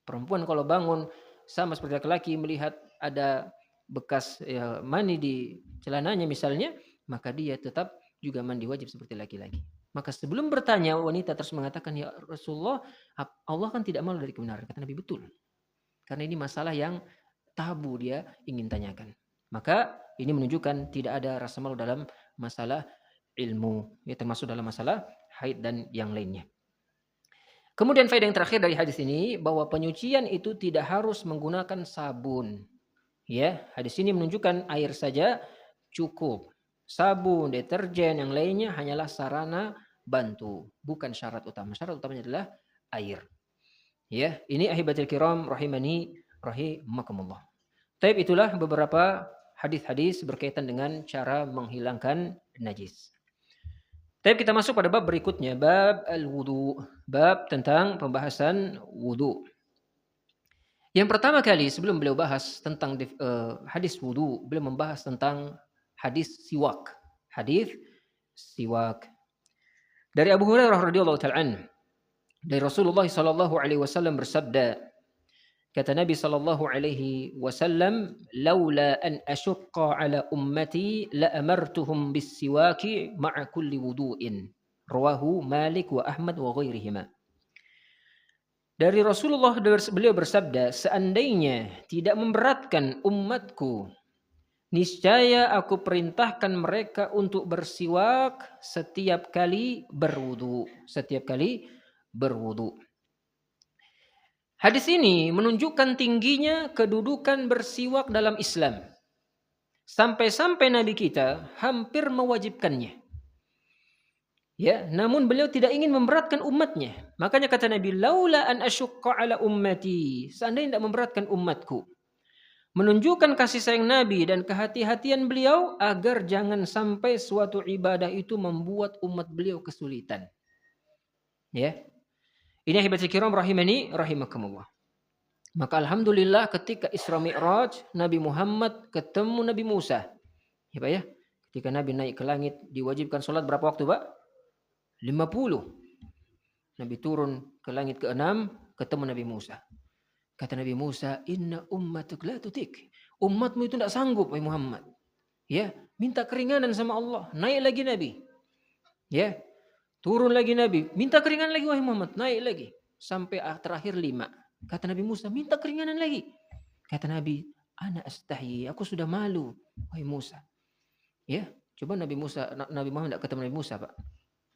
Perempuan kalau bangun sama seperti laki-laki melihat ada bekas mani di celananya misalnya, maka dia tetap juga mandi wajib seperti laki-laki. Maka sebelum bertanya, wanita terus mengatakan, "Ya Rasulullah, Allah kan tidak malu dari kebenaran." Kata Nabi, "Betul." Karena ini masalah yang tabu dia ingin tanyakan. Maka ini menunjukkan tidak ada rasa malu dalam masalah ilmu, ya, termasuk dalam masalah haid dan yang lainnya. Kemudian faedah yang terakhir dari hadis ini bahwa penyucian itu tidak harus menggunakan sabun. Ya, hadis ini menunjukkan air saja cukup. Sabun, deterjen yang lainnya hanyalah sarana bantu, bukan syarat utama. Syarat utamanya adalah air. Ya, ini ahibatul kiram rahimani rahimakumullah. Taib, itulah beberapa hadis-hadis berkaitan dengan cara menghilangkan najis. Taib, kita masuk pada bab berikutnya, bab al-wudu, bab tentang pembahasan wudu. Yang pertama kali sebelum beliau bahas tentang hadis wudu, beliau membahas tentang hadis siwak. Hadis siwak. Dari Abu Hurairah radhiyallahu ta'ala anhu, dari Rasulullah sallallahu alaihi wasallam bersabda, kata Nabi sallallahu alaihi wasallam, "Laula an asyqa ala ummati la amartuhum bis-siwaki ma'a kulli wudu'in." Rawahu Malik wa Ahmad wa ghairihima. Dari Rasulullah, beliau bersabda, seandainya tidak memberatkan umatku, niscaya aku perintahkan mereka untuk bersiwak setiap kali berwudu. Setiap kali berwudu. Hadis ini menunjukkan tingginya kedudukan bersiwak dalam Islam. Sampai-sampai Nabi kita hampir mewajibkannya. Ya, namun beliau tidak ingin memberatkan umatnya. Makanya kata Nabi, "Laula an asyqa ala ummati." Seandainya tidak memberatkan umatku. Menunjukkan kasih sayang Nabi dan kehati-hatian beliau agar jangan sampai suatu ibadah itu membuat umat beliau kesulitan. Ya. Ini ahibatul kiram rahimani rahimakumullah. Maka alhamdulillah ketika Isra Mi'raj, Nabi Muhammad ketemu Nabi Musa. Ya Pak ya. Ketika Nabi naik ke langit, diwajibkan sholat berapa waktu Pak? 50. Nabi turun ke langit ke-6, ketemu Nabi Musa. Kata Nabi Musa, "Inna ummatuk la tutik." Umatmu itu tidak sanggup, wahai Muhammad. Ya, minta keringanan sama Allah. Naik lagi Nabi. Ya, turun lagi Nabi. Minta keringanan lagi, wahai Muhammad. Naik lagi. Sampai terakhir 5. Kata Nabi Musa, minta keringanan lagi. Kata Nabi, "Ana astahi." Aku sudah malu, wahai Musa. Ya, coba Nabi Muhammad tidak ketemu Nabi Musa, Pak.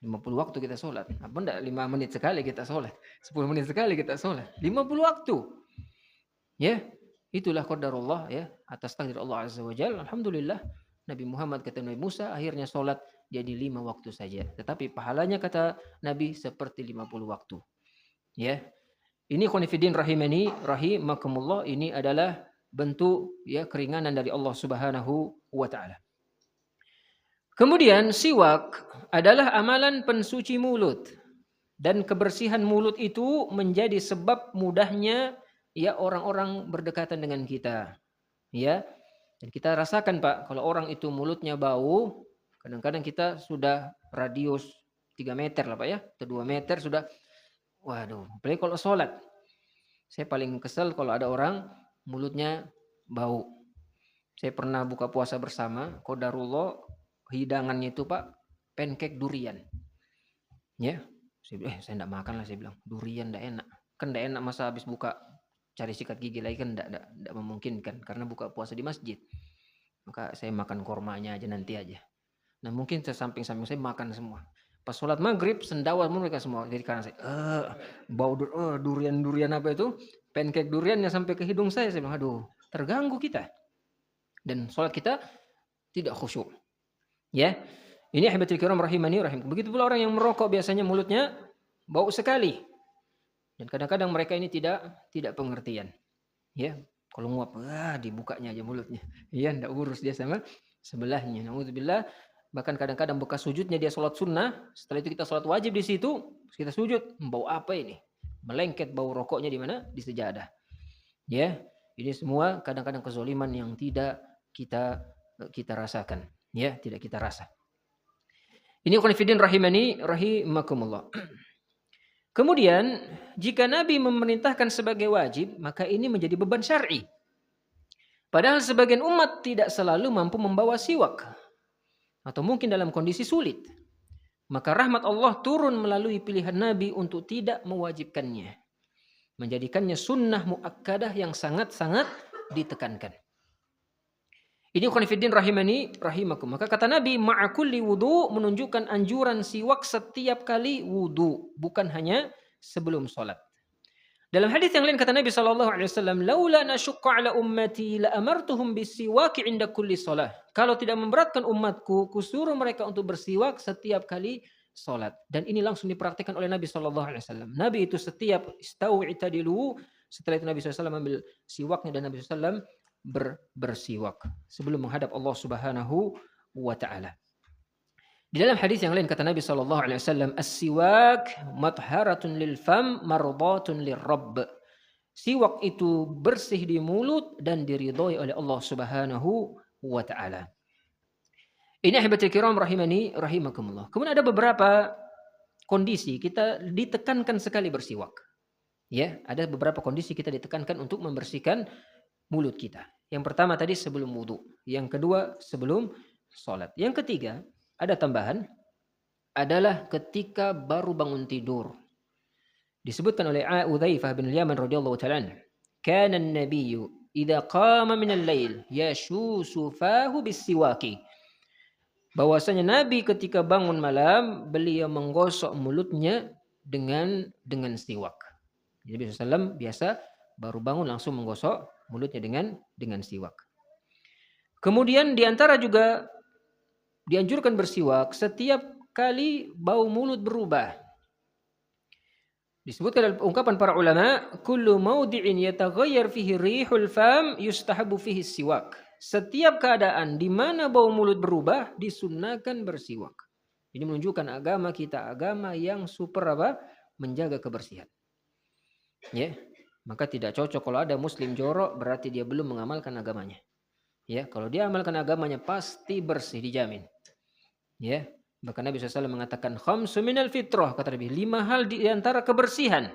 50 waktu kita sholat. Apa enggak 5 menit sekali kita sholat. 10 menit sekali kita sholat. 50 waktu. Ya, itulah qadarullah ya. Atas takdir Allah Azza wa Jalla. Alhamdulillah. Nabi Muhammad kata Nabi Musa akhirnya sholat jadi 5 waktu saja. Tetapi pahalanya kata Nabi seperti 50 waktu. Ya. Ini khonifidin rahimani rahimakumullah. Ini adalah bentuk ya keringanan dari Allah Subhanahu wa taala. Kemudian siwak adalah amalan pensuci mulut, dan kebersihan mulut itu menjadi sebab mudahnya ya orang-orang berdekatan dengan kita. Ya. Dan kita rasakan Pak, kalau orang itu mulutnya bau, kadang-kadang kita sudah radius 3 meter lah Pak ya, atau 2 meter sudah, waduh, apalagi kalau sholat. Saya paling kesel kalau ada orang mulutnya bau. Saya pernah buka puasa bersama, qadarullah, hidangannya itu Pak, pancake durian. Ya, saya enggak makan lah, saya bilang. Durian enggak enak. Kan enggak enak masa habis buka cari sikat gigi lagi kan enggak memungkinkan karena buka puasa di masjid. Maka saya makan kormanya aja nanti aja. Nah, mungkin samping-samping saya makan semua. Pas sholat maghrib sendawa mereka semua. Jadi karena saya bau durian apa itu? Pancake durian yang sampai ke hidung saya bilang, aduh, terganggu kita. Dan sholat kita tidak khusyuk. Ya, ini ahibatul kiram rahimani rahim. Begitu pula orang yang merokok biasanya mulutnya bau sekali. Dan kadang-kadang mereka ini tidak pengertian. Ya, kalau nguap, dibukanya aja mulutnya. Iya, enggak urus dia sama sebelahnya. Nauzubillah, Bahkan kadang-kadang bekas sujudnya dia sholat sunnah, setelah itu kita sholat wajib di situ, kita sujud, bau apa ini? Melengket bau rokoknya di mana? Di sejadah. Ya, ini semua kadang-kadang kezoliman yang tidak kita rasakan. Ya, tidak kita rasa. Ini konfidin rahimani rahimakumullah. Kemudian, jika Nabi memerintahkan sebagai wajib, maka ini menjadi beban syar'i. Padahal sebagian umat tidak selalu mampu membawa siwak. Atau mungkin dalam kondisi sulit. Maka rahmat Allah turun melalui pilihan Nabi untuk tidak mewajibkannya. Menjadikannya sunnah muakkadah yang sangat-sangat ditekankan. Ini khonifuddin rahimani rahimakum. Maka kata Nabi, ma'akulli wudu menunjukkan anjuran siwak setiap kali wudu. Bukan hanya sebelum sholat. Dalam hadis yang lain kata Nabi SAW, laula nasyukka ala ummati la amartuhum bisiwaki inda kulli sholah. Kalau tidak memberatkan umatku, kusuruh mereka untuk bersiwak setiap kali sholat. Dan ini langsung dipraktikkan oleh Nabi SAW. Nabi itu setiap istawu itadilu, setelah itu Nabi SAW ambil siwaknya dan Nabi SAW bersiwak sebelum menghadap Allah Subhanahu wa Ta'ala. Di dalam hadis yang lain kata Nabi SAW, as-siwak matharatun lil fam mardatun lirrabb. Siwak itu bersih di mulut dan diridhoi oleh Allah Subhanahu wa Ta'ala. Ini ahibati kiram rahimani rahimakumullah. Kemudian ada beberapa kondisi kita ditekankan sekali bersiwak. Ya, ada beberapa kondisi kita ditekankan untuk membersihkan mulut kita. Yang pertama tadi sebelum wudu, yang kedua sebelum sholat, yang ketiga ada tambahan adalah ketika baru bangun tidur. Disebutkan oleh Udzaifah bin Yaman radhiyallahu ta'ala, kana an-nabiyyu idza qama min al-lail yashusu fahu bis-siwaki. Bahwasanya Nabi ketika bangun malam beliau menggosok mulutnya dengan siwak. Jadi Nabi SAW biasa baru bangun langsung menggosok mulutnya dengan siwak. Kemudian diantara juga dianjurkan bersiwak setiap kali bau mulut berubah. Disebutkan dalam ungkapan para ulama, kullu mawdi'in yataghayyar fihi rihul fam yustahabu fihi siwak. Setiap keadaan di mana bau mulut berubah disunnahkan bersiwak. Ini menunjukkan agama kita agama yang super menjaga kebersihan. Ya, maka tidak cocok kalau ada muslim jorok berarti dia belum mengamalkan agamanya. Ya, kalau dia amalkan agamanya pasti bersih dijamin. Ya, bahkan Nabi SAW mengatakan khamsu minal fitrah, kata Nabi, 5 hal di antara kebersihan.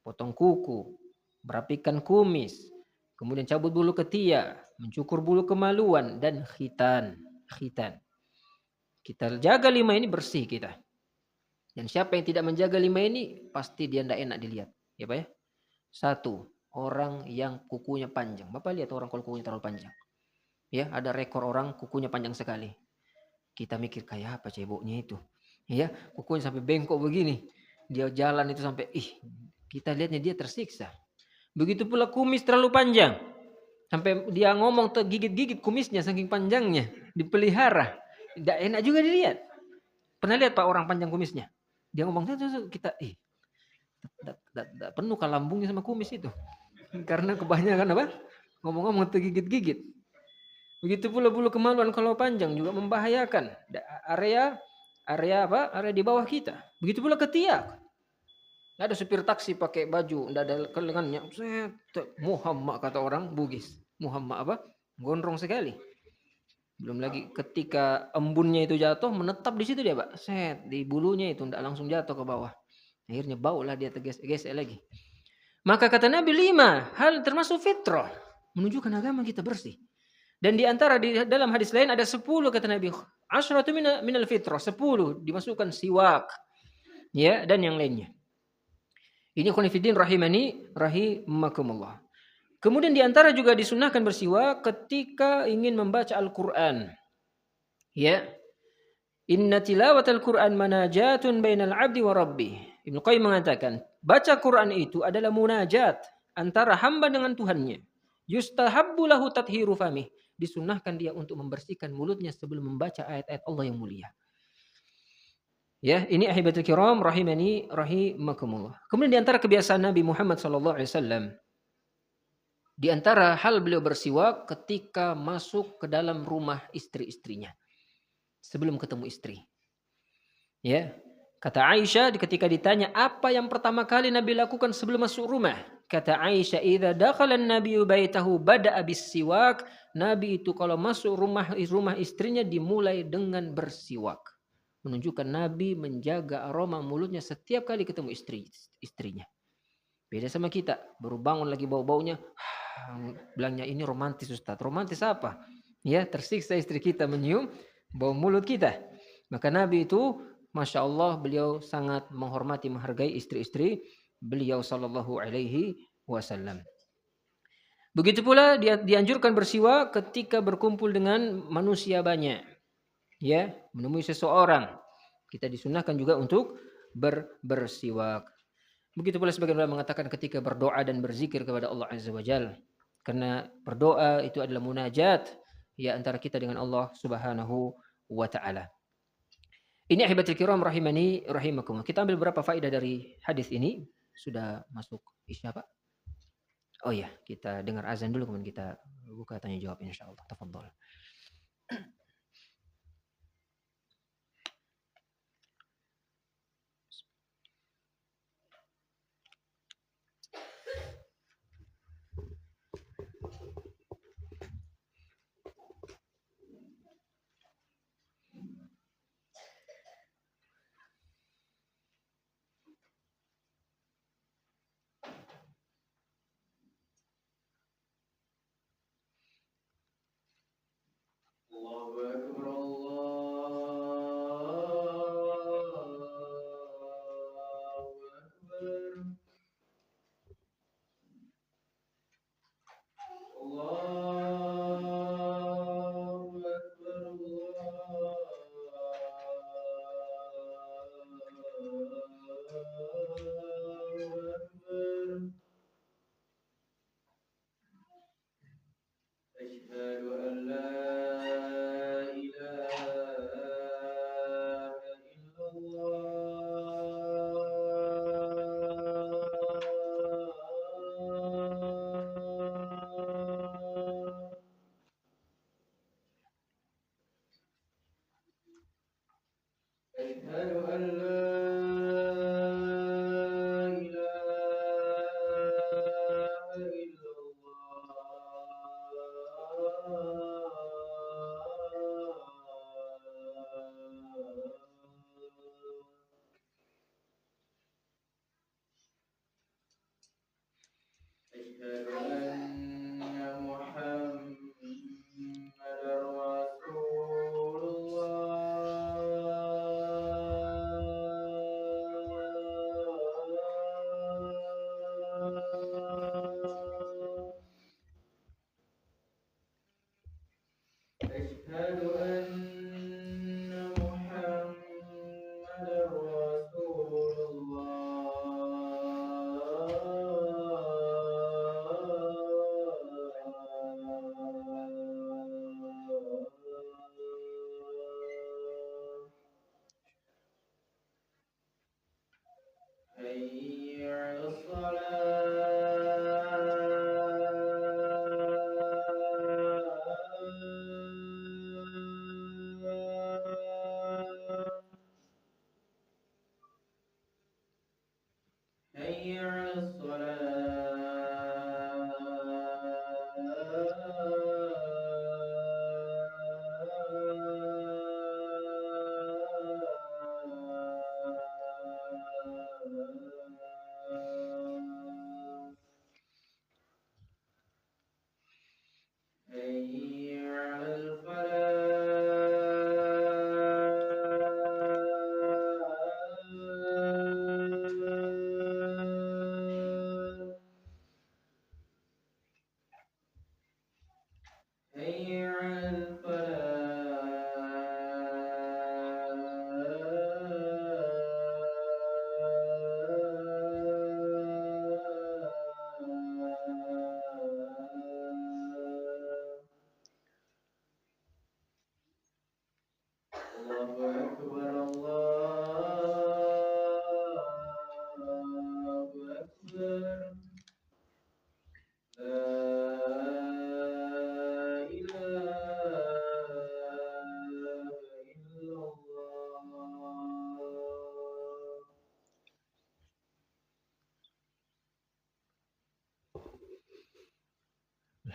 Potong kuku, merapikan kumis, kemudian cabut bulu ketiak, mencukur bulu kemaluan dan khitan. Kita jaga 5 ini bersih kita. Dan siapa yang tidak menjaga 5 ini pasti dia tidak enak dilihat. Ya Pak ya? 1, orang yang kukunya panjang. Bapak lihat orang kalau kukunya terlalu panjang. Ya, ada rekor orang kukunya panjang sekali. Kita mikir kayak apa ceboknya itu. Ya, kukunya sampai bengkok begini. Dia jalan itu sampai kita lihatnya dia tersiksa. Begitu pula kumis terlalu panjang. Sampai dia ngomong tergigit-gigit kumisnya saking panjangnya, dipelihara. Tidak enak juga dilihat. Pernah lihat Pak orang panjang kumisnya? Dia ngomong kita tidak penuh lambungnya sama kumis itu. Karena kebanyakan ngomong-ngomong tergigit-gigit. Begitu pula bulu kemaluan kalau panjang juga membahayakan area di bawah kita. Begitu pula ketiak. Ada supir taksi pakai baju tidak ada lengannya, Muhammad kata orang Bugis. Muhammad gondrong sekali. Belum lagi ketika embunnya itu jatuh menetap di situ dia Pak. Di bulunya itu tidak langsung jatuh ke bawah. Akhirnya baulah dia tergesek lagi. Maka kata Nabi 5 hal termasuk fitrah menunjukkan agama kita bersih. Dan di antara di dalam hadis lain ada 10 kata Nabi, asyratu minal fitrah, 10 dimasukkan siwak. Ya, dan yang lainnya. Ini khonifuddin rahimani rahimakumullah. Kemudian di antara juga disunahkan bersiwak ketika ingin membaca Al-Qur'an. Ya. Inna tilawatal Qur'an manajatun bainal 'abdi wa rabbih. Ibnu Qayyim mengatakan, baca Quran itu adalah munajat antara hamba dengan Tuhannya. Yustahabbu lahu tathiru famih. Disunnahkan dia untuk membersihkan mulutnya sebelum membaca ayat-ayat Allah yang mulia. Ya, ini ahibatul kiram rahimani rahimakumullah. Kemudian di antara kebiasaan Nabi Muhammad SAW, di antara hal beliau bersiwak ketika masuk ke dalam rumah istri-istrinya. sebelum ketemu istri. Ya. Kata Aisyah ketika ditanya apa yang pertama kali Nabi lakukan sebelum masuk rumah. Kata Aisyah, "Idza dakhala an-nabiyyu baitahu bada'a bis-siwak." Nabi itu kalau masuk rumah istrinya dimulai dengan bersiwak. Menunjukkan Nabi menjaga aroma mulutnya setiap kali ketemu istrinya. Beda sama kita, baru bangun lagi bau-baunya, bilangnya ini romantis Ustaz. Romantis apa? Ya, tersiksa istri kita menyium bau mulut kita. Maka Nabi itu Masya Allah beliau sangat menghormati, menghargai istri-istri beliau sallallahu alaihi wasallam. Begitu pula dia dianjurkan bersiwak ketika berkumpul dengan manusia banyak. Ya, menemui seseorang. Kita disunahkan juga untuk bersiwak. Begitu pula sebagian ulama mengatakan ketika berdoa dan berzikir kepada Allah Azza wa Jalla. Karena berdoa itu adalah munajat ya antara kita dengan Allah Subhanahu wa taala. Ini ahibatul kiram rahimani rahimakumullah. Kita ambil beberapa faedah dari hadis ini. Sudah masuk Isya, Pak? Oh ya, kita dengar azan dulu kemudian kita buka tanya jawab insyaallah. Tafadhol.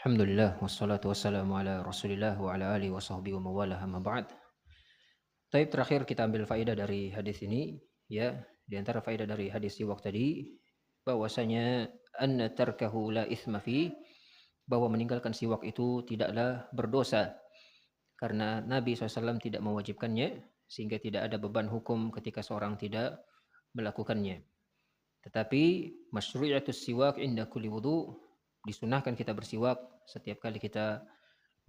Alhamdulillah wassalatu wassalamu ala Rasulillah wa ala alihi wa sahbihi wa mawalah amma ba'd. Taib terakhir kita ambil faedah dari hadis ini, ya. Di antara faedah dari hadis siwak tadi bahwasanya anna tarkahu la itsma fi, bahwa meninggalkan siwak itu tidaklah berdosa karena Nabi SAW tidak mewajibkannya, sehingga tidak ada beban hukum ketika seorang tidak melakukannya. Tetapi masyru'iyatus siwak inda kulli wudu, disunahkan kita bersiwak setiap kali kita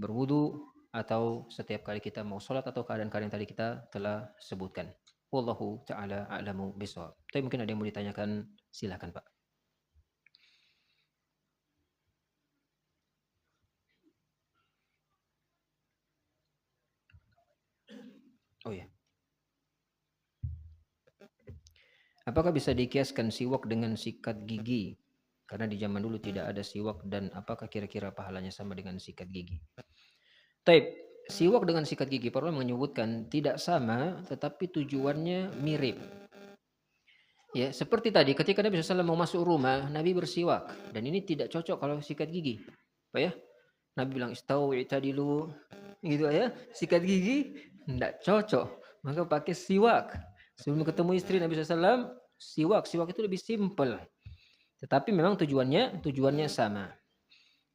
berwudu atau setiap kali kita mau sholat atau keadaan-keadaan yang tadi kita telah sebutkan. Wallahu ta'ala a'lamu bishawab. Tapi mungkin ada yang mau ditanyakan, silakan Pak. Oh ya. Apakah bisa dikiaskan siwak dengan sikat gigi? Karena di zaman dulu tidak ada siwak, dan apakah kira-kira pahalanya sama dengan sikat gigi? Taib, siwak dengan sikat gigi, para ulama menyebutkan tidak sama, tetapi tujuannya mirip. Ya, seperti tadi ketika Nabi SAW mau masuk rumah, Nabi bersiwak, dan ini tidak cocok kalau sikat gigi. Apa ya? Nabi bilang istawu i'tadilu, gitu ya. Sikat gigi tidak cocok, maka pakai siwak. Sebelum ketemu istri Nabi SAW, siwak itu lebih simpel. Tetapi memang tujuannya sama.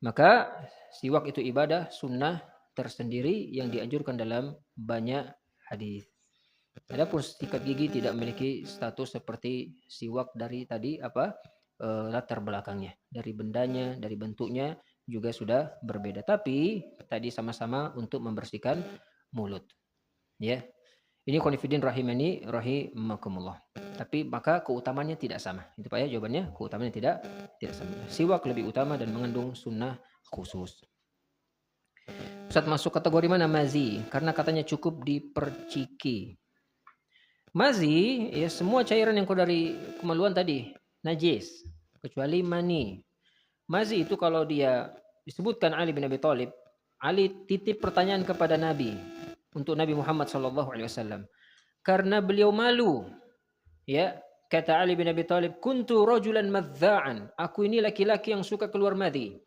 Maka siwak itu ibadah sunnah tersendiri yang dianjurkan dalam banyak hadis. Adapun sikat gigi tidak memiliki status seperti siwak dari tadi latar belakangnya, dari bendanya, dari bentuknya juga sudah berbeda. Tapi tadi sama-sama untuk membersihkan mulut. Ya. Ini konfidin rahimani rahimakumullah. Tapi maka keutamaannya tidak sama. Itu Pak ya jawabannya, keutamaannya tidak sama. Siwak lebih utama dan mengandung sunnah khusus. Ustaz masuk kategori mana mazi? Karena katanya cukup diperciki. Mazi ya semua cairan yang keluar dari kemaluan tadi najis kecuali mani. Mazi itu kalau dia disebutkan Ali bin Abi Thalib, Ali titip pertanyaan kepada Nabi untuk Nabi Muhammad SAW karena beliau malu. Ya, kata Ali bin Abi Thalib, kuntu rajulan madza'an. Aku ini laki-laki yang suka keluar madhi.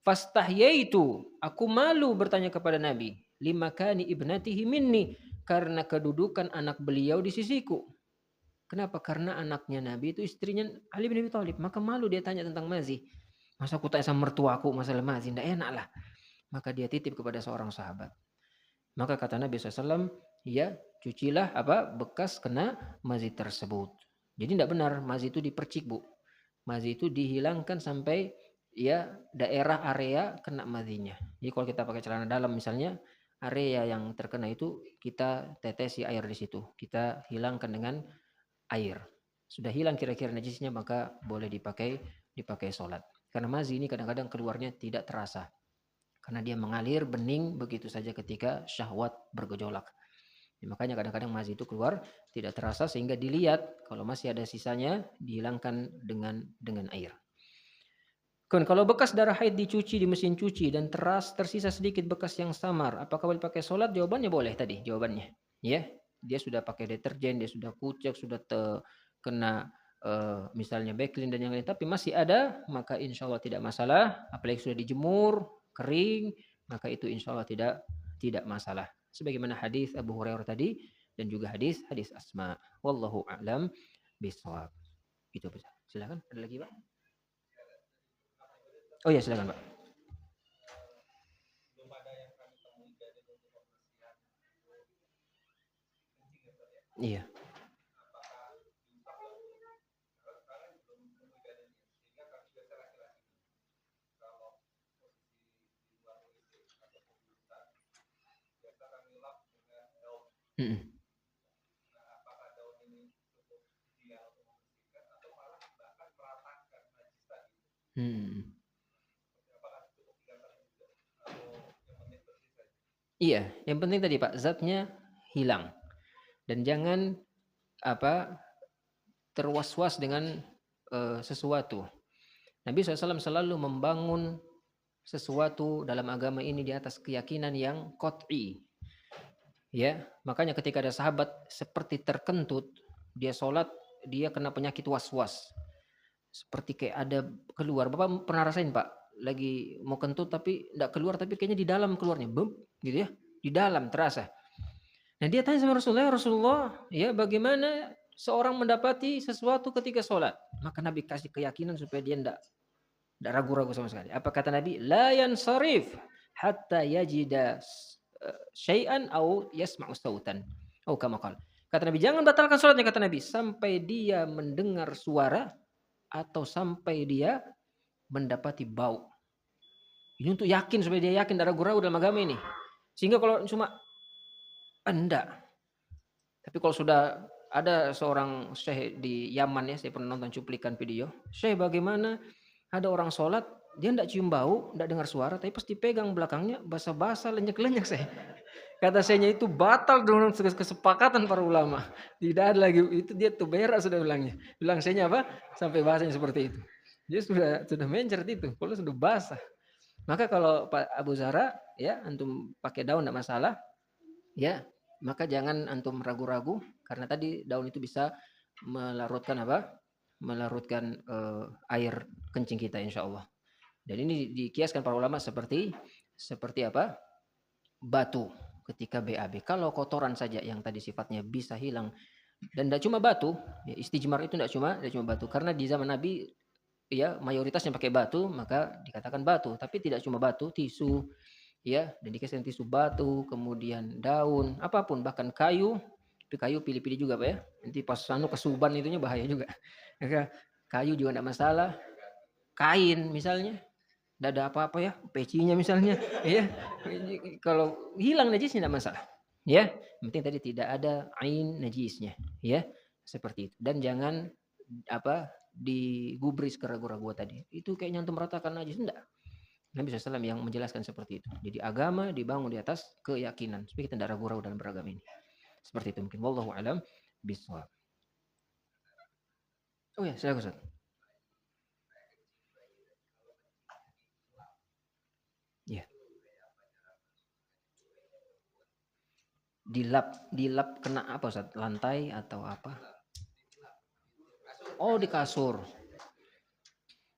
Fastahyaitu, aku malu bertanya kepada Nabi, limakani ibnatihi minni, karena kedudukan anak beliau di sisiku. Kenapa? Karena anaknya Nabi itu istrinya Ali bin Abi Thalib, maka malu dia tanya tentang mazi. Masa aku tanya sama mertuaku masalah mazi, tidak enak lah. Maka dia titip kepada seorang sahabat. Maka kata Nabi SAW, ya cucilah bekas kena mazi tersebut. Jadi tidak benar mazi itu dipercik, Bu. Mazi itu dihilangkan sampai ya daerah area kena mazinya. Jadi kalau kita pakai celana dalam misalnya, area yang terkena itu kita tetesi air di situ. Kita hilangkan dengan air. Sudah hilang kira-kira najisnya, maka boleh dipakai sholat. Karena mazi ini kadang-kadang keluarnya tidak terasa. Karena dia mengalir bening begitu saja ketika syahwat bergejolak. Ya, makanya kadang-kadang mazi itu keluar tidak terasa sehingga dilihat, kalau masih ada sisanya dihilangkan dengan air. Kalau bekas darah haid dicuci di mesin cuci dan tersisa sedikit bekas yang samar, apakah boleh pakai sholat? Jawabannya boleh tadi jawabannya. Ya, dia sudah pakai deterjen, dia sudah kucek, sudah kena misalnya backlin dan yang lain, tapi masih ada, maka insya Allah tidak masalah. Apalagi sudah dijemur kering, maka itu insya Allah tidak masalah. Sebagaimana hadis Abu Hurairah tadi dan juga hadis Asma. Wallahu a'lam bishawab. Itu silakan. Ada lagi Pak? Oh ya silakan Pak. Iya. Mm-mm. Iya, yang penting tadi Pak, zatnya hilang. Dan jangan terwas-was dengan sesuatu. Nabi SAW selalu membangun sesuatu dalam agama ini di atas keyakinan yang qat'i. Ya, makanya ketika ada sahabat seperti terkentut, dia sholat, dia kena penyakit was-was. Seperti kayak ada keluar. Bapak pernah rasain Pak? lagi mau kentut tapi enggak keluar, tapi kayaknya di dalam keluarnya, bem, gitu ya. Di dalam terasa. Nah dia tanya sama Rasulullah, "Ya Rasulullah, ya bagaimana seorang mendapati sesuatu ketika sholat?" Maka Nabi kasih keyakinan supaya dia enggak ragu-ragu sama sekali. Apa kata Nabi? La yansarif hatta yajida syai'an au yasma'u sautan. Oh kama qala. Kata Nabi, jangan batalkan sholatnya, kata Nabi, sampai dia mendengar suara atau sampai dia mendapati bau. Ini untuk yakin, supaya dia yakin, tidak ragu-ragu dalam agama ini. Sehingga kalau cuma enggak. Tapi kalau sudah ada seorang syekh di Yaman ya, saya pernah nonton cuplikan video. Syekh bagaimana ada orang sholat, dia enggak cium bau, enggak dengar suara, tapi pas dipegang belakangnya basah-basah, lenyek-lenyek saya. Kata sayanya itu batal dengan kesepakatan para ulama. Tidak ada lagi, itu dia tuh berak sudah bilangnya. Bilang sayanya apa? Sampai bahasanya seperti itu. Dia sudah mencret itu, kalau sudah basah. Maka kalau Pak Abu Zara ya, antum pakai daun enggak masalah. Ya, maka jangan antum ragu-ragu karena tadi daun itu bisa melarutkan apa? Melarutkan air kencing kita insyaallah. Dan ini dikiaskan para ulama seperti apa? Batu ketika BAB. Kalau kotoran saja yang tadi sifatnya bisa hilang, dan tidak cuma batu, ya, istijmar itu tidak cuma batu, karena di zaman Nabi ya mayoritasnya pakai batu, maka dikatakan batu. Tapi tidak cuma batu, tisu ya, dan dikasih tisu batu, kemudian daun, apapun, bahkan kayu. Itu kayu pilih-pilih juga Pak ya. Nanti pas kesuban itunya bahaya juga. Kayu juga tidak masalah. Kain misalnya, tidak ada apa-apa ya, pecinya misalnya, ya. Kalau hilang najisnya tidak masalah, ya. Yang penting tadi tidak ada ain najisnya, ya. Seperti itu. Dan jangan digubris keraguan-raguan tadi. Itu kayaknya antum meratakan najis, enggak. Nabi SAW yang menjelaskan seperti itu. Jadi agama dibangun di atas keyakinan, supaya kita tidak ragu-ragu dalam beragama ini. Seperti itu mungkin. Wallahu a'lam bishawab. Oh ya, silakan Ustaz. Ya. Dilap kena apa Ustaz? Lantai atau apa? Oh, di kasur.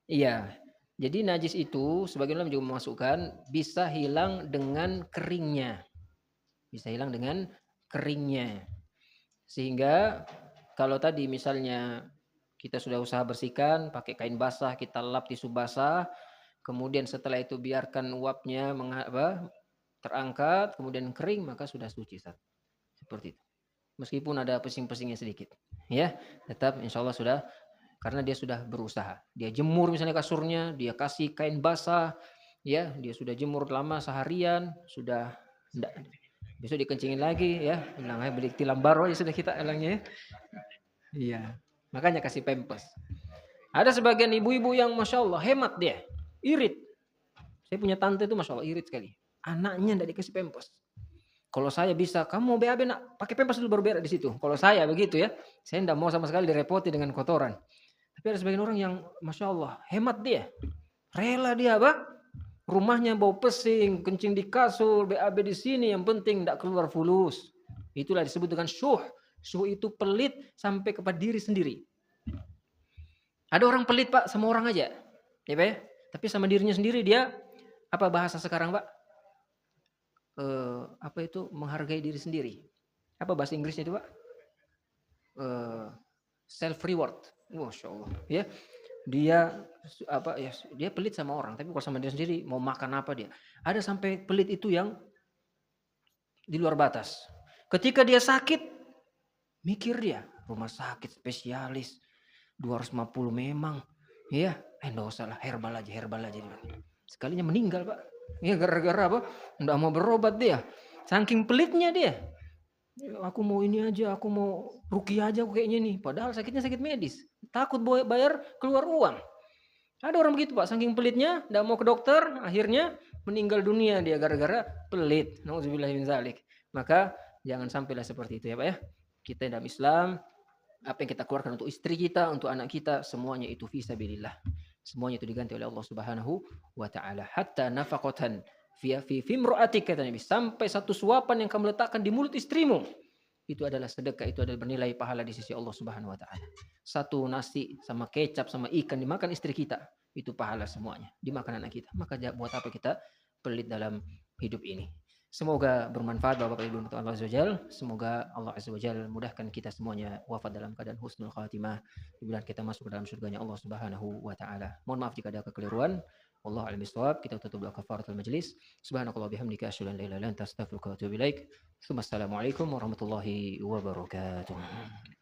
Iya. Jadi najis itu sebagian ulama juga memasukkan bisa hilang dengan keringnya. Bisa hilang dengan keringnya. Sehingga kalau tadi misalnya kita sudah usaha bersihkan pakai kain basah, kita lap tisu basah, kemudian setelah itu biarkan uapnya terangkat, kemudian kering, maka sudah suci Ustaz. Seperti itu. Meskipun ada pesing-pesingnya sedikit, ya, tetap insya Allah sudah, karena dia sudah berusaha. Dia jemur misalnya kasurnya, dia kasih kain basah, ya, dia sudah jemur lama seharian, sudah enggak, besok dikencingin lagi, ya, bilang beli tilam baru ya sudah kita elangnya, ya. Iya, makanya kasih pempes. Ada sebagian ibu-ibu yang masya Allah hemat dia, irit. Saya punya tante itu masya Allah irit sekali, anaknya enggak dikasih pempes. Kalau saya bisa, kamu mau BAB nak, pakai pempes dulu baru berak di situ. Kalau saya begitu ya, saya tidak mau sama sekali direpoti dengan kotoran. Tapi ada sebagian orang yang masya Allah hemat dia, rela dia rumahnya bau pesing, kencing di kasur, BAB di sini, yang penting tidak keluar fulus. Itulah disebut dengan syuh. Syuh itu pelit sampai kepada diri sendiri. Ada orang pelit Pak sama orang aja, ya Pak ya. Tapi sama dirinya sendiri dia apa bahasa sekarang Pak? Menghargai diri sendiri. Apa bahasa Inggrisnya itu Pak? Self reward. Masya Allah. Ya, dia pelit sama orang, tapi kalau sama dia sendiri mau makan apa dia. Ada sampai pelit itu yang di luar batas. Ketika dia sakit, mikir dia rumah sakit spesialis 250 memang, ya, enggak usah lah, herbal aja. Sekalinya meninggal Pak. Ya gara-gara apa? Enggak mau berobat dia. Saking pelitnya dia. Aku mau ini aja, aku mau ruqyah aja kayaknya nih. Padahal sakitnya sakit medis. Takut bayar keluar uang. Ada orang begitu Pak, saking pelitnya, enggak mau ke dokter, akhirnya meninggal dunia dia gara-gara pelit. Nauzubillah min dzalik. Maka jangan sampailah seperti itu ya Pak ya. Kita dalam Islam, apa yang kita keluarkan untuk istri kita, untuk anak kita, semuanya itu fisabilillah. Semuanya itu diganti oleh Allah Subhanahu wa taala. Hatta nafaqatan fi imra'atik, kata Nabi, sampai satu suapan yang kamu letakkan di mulut istrimu, itu adalah sedekah, itu adalah bernilai pahala di sisi Allah Subhanahu wa taala. Satu nasi sama kecap sama ikan dimakan istri kita, itu pahala semuanya, dimakan anak kita. Maka buat apa kita pelit dalam hidup ini? Semoga bermanfaat Bapak Ibu untuk Allah Azza wajal. Semoga Allah Azza wajal mudahkan kita semuanya wafat dalam keadaan husnul khatimah di bulan kita masuk ke dalam surganya Allah Subhanahu wa taala. Mohon maaf jika ada kekeliruan. Wallahu a'lam bishawab. Kita tutup doa kafaratul majlis. Subhanakallah bihamdika asyhadu an la ilaha illa anta astaghfiruka wa atubu ilaik. Assalamualaikum warahmatullahi wabarakatuh.